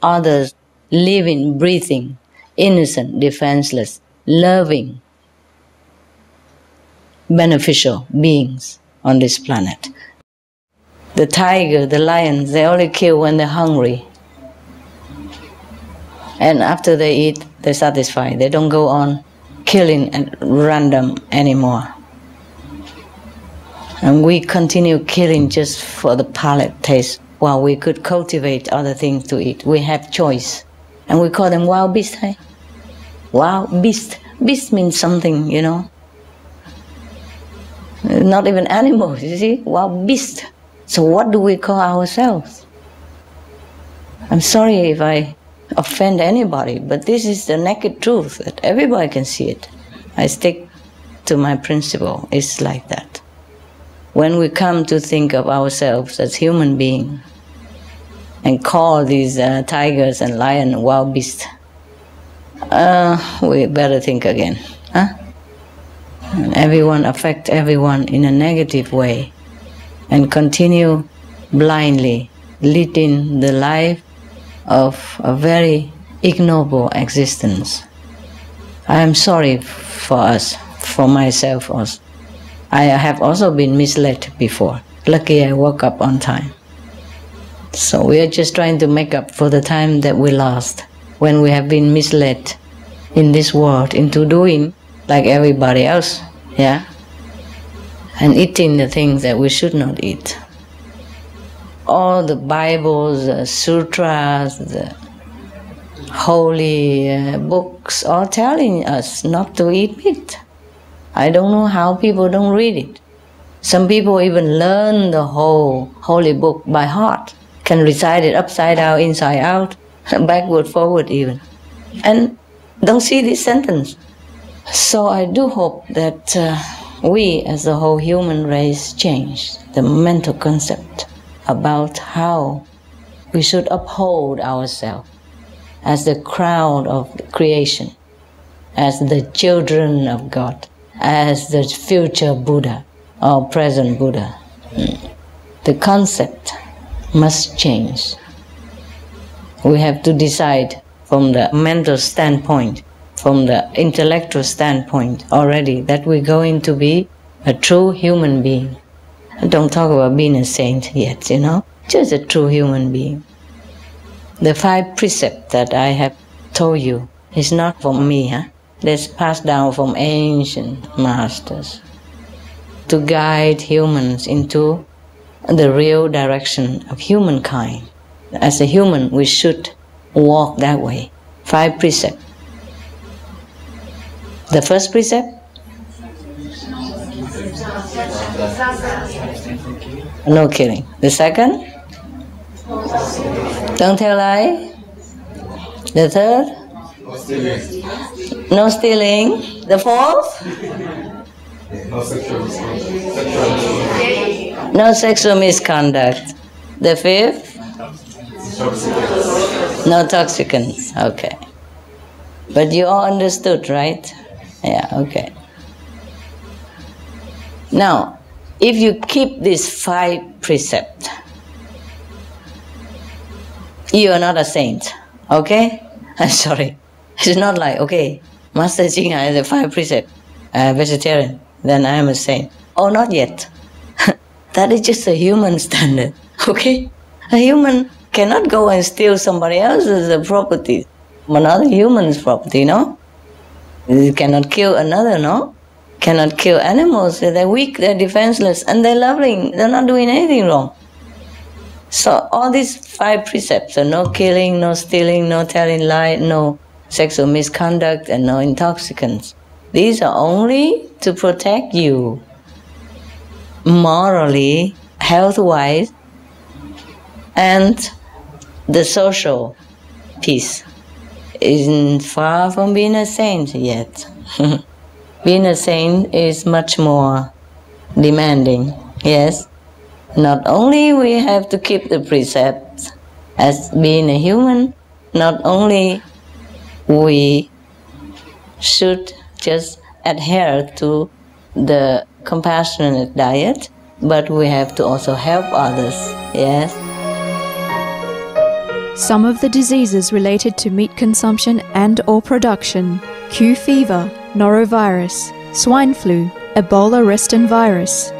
others, living, breathing, innocent, defenseless, loving, beneficial beings on this planet. The tiger, the lions, they only kill when they're hungry. And after they eat, they're satisfied. They don't go on killing at random anymore. And we continue killing just for the palate taste while we could cultivate other things to eat. We have choice. And we call them wild beasts. Hey? Wild beast. Beast means something, you know. Not even animals, you see? Wild beast. So what do we call ourselves? I'm sorry if I offend anybody, but this is the naked truth that everybody can see it. I stick to my principle. It's like that. When we come to think of ourselves as human beings and call these tigers and lions wild beasts, we better think again. Huh? And everyone affect everyone in a negative way and continue blindly leading the life of a very ignoble existence. I am sorry for us, for myself also. I have also been misled before. Lucky I woke up on time. So we are just trying to make up for the time that we lost when we have been misled in this world into doing like everybody else, yeah? And eating the things that we should not eat. All the Bibles, the sutras, the holy books are telling us not to eat meat. I don't know how people don't read it. Some people even learn the whole holy book by heart, can recite it upside down, inside out, backward, forward even, and don't see this sentence. So I do hope that we as the whole human race change the mental concept about how we should uphold ourselves as the crown of creation, as the children of God, as the future Buddha or present Buddha. The concept must change. We have to decide from the mental standpoint, from the intellectual standpoint already, that we're going to be a true human being. Don't talk about being a saint yet, you know, just a true human being. The 5 precepts that I have told you is not from me, huh? That's passed down from ancient masters to guide humans into the real direction of humankind. As a human, we should walk that way. 5 precepts. The first precept? No killing. The second? Don't tell lie. The third? No stealing. The fourth? No sexual misconduct. The fifth? No toxicants. Okay. But you all understood, right? Yeah, okay. Now, if you keep these 5 precepts, you are not a saint, okay? I'm sorry. It's not like, okay, Master Ching has the 5 precepts, vegetarian, then I am a saint. Oh, not yet. That is just a human standard, okay? A human cannot go and steal somebody else's property, another human's property, no? You cannot kill another, no? Cannot kill animals. They're weak, they're defenseless, and they're loving. They're not doing anything wrong. So all these 5 precepts are no killing, no stealing, no telling lie, no sexual misconduct, and no intoxicants. These are only to protect you morally, health-wise, and the social peace. Isn't far from being a saint yet. Being a saint is much more demanding, yes. Not only we have to keep the precepts as being a human, not only we should just adhere to the compassionate diet, but we have to also help others, yes. Some of the diseases related to meat consumption and or production: Q fever, norovirus, swine flu, Ebola reston virus.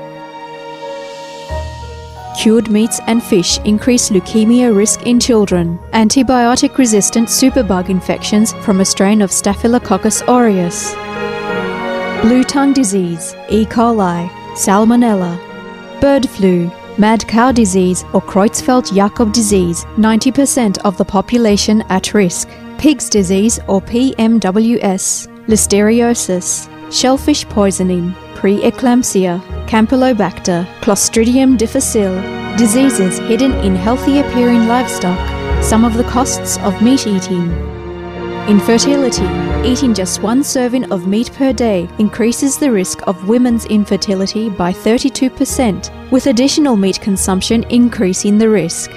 Cured meats and fish increase leukemia risk in children. Antibiotic-resistant superbug infections from a strain of Staphylococcus aureus. Blue tongue disease, E. coli, Salmonella. Bird flu, mad cow disease or Creutzfeldt-Jakob disease, 90% of the population at risk. Pig's disease or PMWS, listeriosis, shellfish poisoning, preeclampsia, Campylobacter, Clostridium difficile, diseases hidden in healthy appearing livestock, some of the costs of meat eating. Infertility. Eating just 1 serving of meat per day increases the risk of women's infertility by 32%, with additional meat consumption increasing the risk.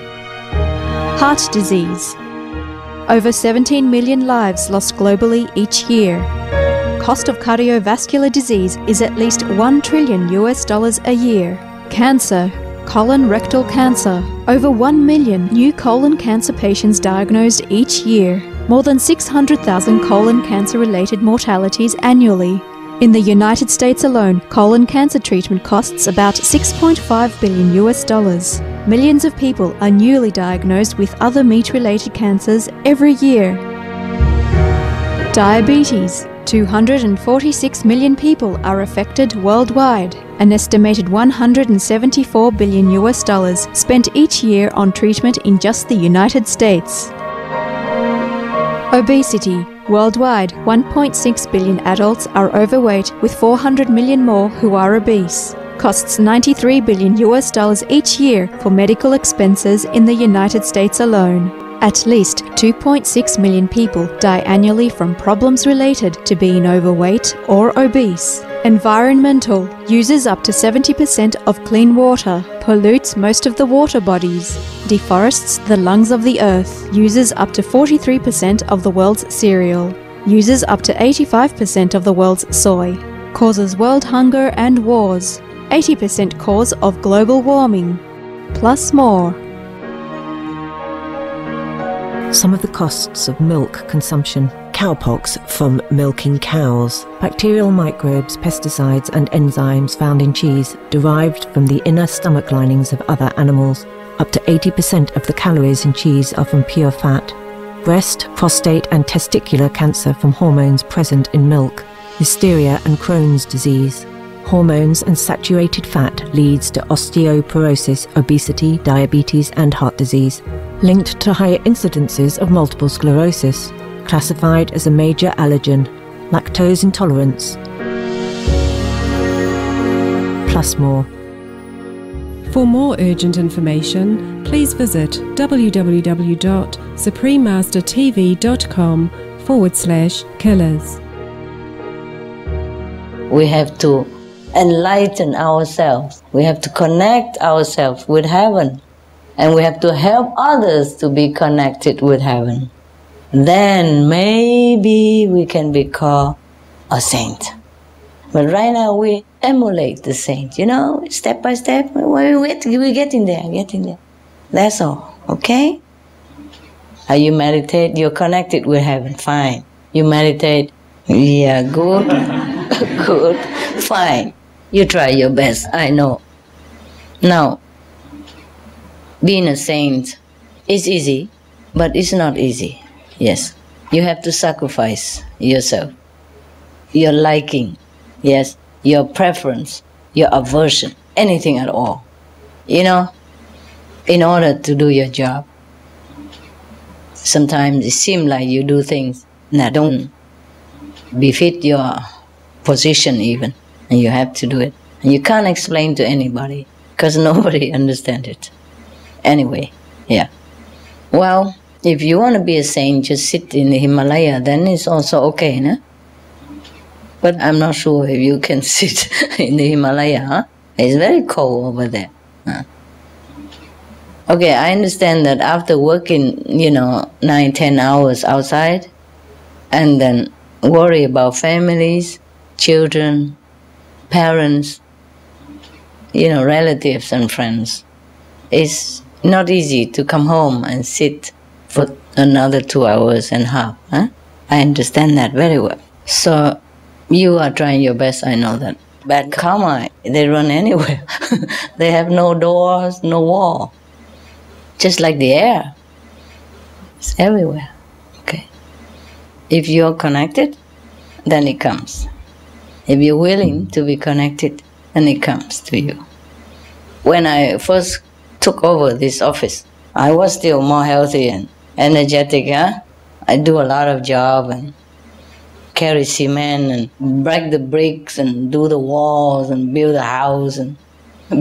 Heart disease. Over 17 million lives lost globally each year. Cost of cardiovascular disease is at least $1 trillion a year. Cancer. Colon rectal cancer. Over 1 million new colon cancer patients diagnosed each year. More than 600,000 colon cancer-related mortalities annually. In the United States alone, colon cancer treatment costs about $6.5 billion. Millions of people are newly diagnosed with other meat-related cancers every year. Diabetes. 246 million people are affected worldwide. An estimated $174 billion spent each year on treatment in just the United States. Obesity. Worldwide, 1.6 billion adults are overweight, with 400 million more who are obese. Costs $93 billion each year for medical expenses in the United States alone. At least 2.6 million people die annually from problems related to being overweight or obese. Environmental. Uses up to 70% of clean water. Pollutes most of the water bodies. Deforests the lungs of the earth. Uses up to 43% of the world's cereal. Uses up to 85% of the world's soy. Causes world hunger and wars. 80% cause of global warming. Plus more. Some of the costs of milk consumption. Cowpox from milking cows. Bacterial microbes, pesticides and enzymes found in cheese derived from the inner stomach linings of other animals. Up to 80% of the calories in cheese are from pure fat. Breast, prostate and testicular cancer from hormones present in milk. Hysteria and Crohn's disease. Hormones and saturated fat leads to osteoporosis, obesity, diabetes and heart disease. Linked to higher incidences of multiple sclerosis. Classified as a major allergen. Lactose intolerance. Plus more. For more urgent information, please visit www.suprememastertv.com/killers. We have to enlighten ourselves. We have to connect ourselves with heaven. And we have to help others to be connected with heaven. Then maybe we can be called a saint. But right now we emulate the saint, step by step. We're getting there, That's all, okay? You meditate, you're connected with heaven, fine. You meditate, yeah, good, good, fine. You try your best, I know. Now, being a saint is easy, but it's not easy. Yes, you have to sacrifice yourself, your liking, yes, your preference, your aversion, anything at all, in order to do your job. Sometimes it seems like you do things that don't befit your position even, and you have to do it. And you can't explain to anybody, because nobody understands it. Anyway, yeah. Well, if you want to be a saint, just sit in the Himalaya, then it's also okay, no? But I'm not sure if you can sit in the Himalaya, huh? It's very cold over there. Huh? Okay, I understand that after working, 9-10 hours outside, and then worry about families, children, parents, relatives and friends, it's not easy to come home and sit for another 2 hours and a half. Huh? I understand that very well. So you are trying your best, I know that. Bad karma, they run anywhere. They have no doors, no wall. Just like the air. It's everywhere. Okay. If you're connected, then it comes. If you're willing to be connected, then it comes to you. When I first took over this office, I was still more healthy and energetic. Huh? I do a lot of job and carry cement and break the bricks and do the walls and build a house and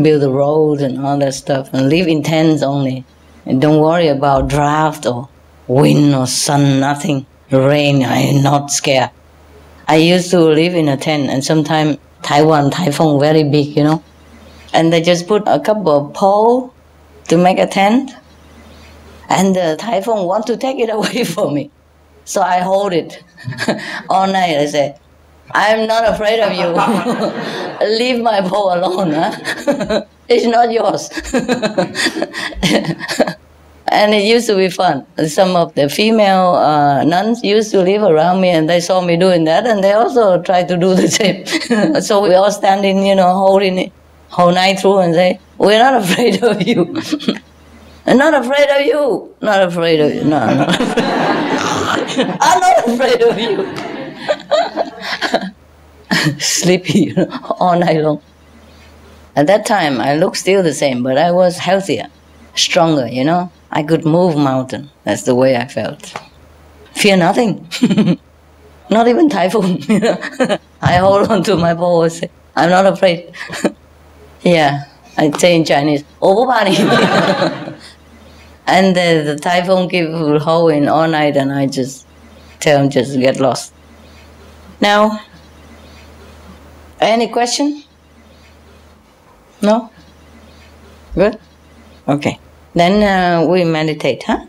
build the roads and all that stuff and live in tents only. And don't worry about drought or wind or sun, nothing. Rain, I'm not scared. I used to live in a tent and sometimes Taiwan typhoon very big, you know. And they just put a couple of poles to make a tent. And the typhoon want to take it away from me. So I hold it all night. I say, I'm not afraid of you. Leave my pole alone. Huh? It's not yours. And it used to be fun. Some of the female nuns used to live around me and they saw me doing that and they also tried to do the same. So we all standing, you know, holding it whole night through and say, we're not afraid of you. I'm not afraid of you. Not afraid of you. No, I'm not afraid. I'm not afraid of you. Sleepy, you know, all night long. At that time, I looked still the same, but I was healthier, stronger, you know. I could move mountain. That's the way I felt. Fear nothing. Not even typhoon, you know. I hold on to my pole and say, I'm not afraid. Yeah, I say in Chinese, and the typhoon keep howling all night and I just tell them just get lost. Now, any question? No? Good? Okay. Then we meditate, huh?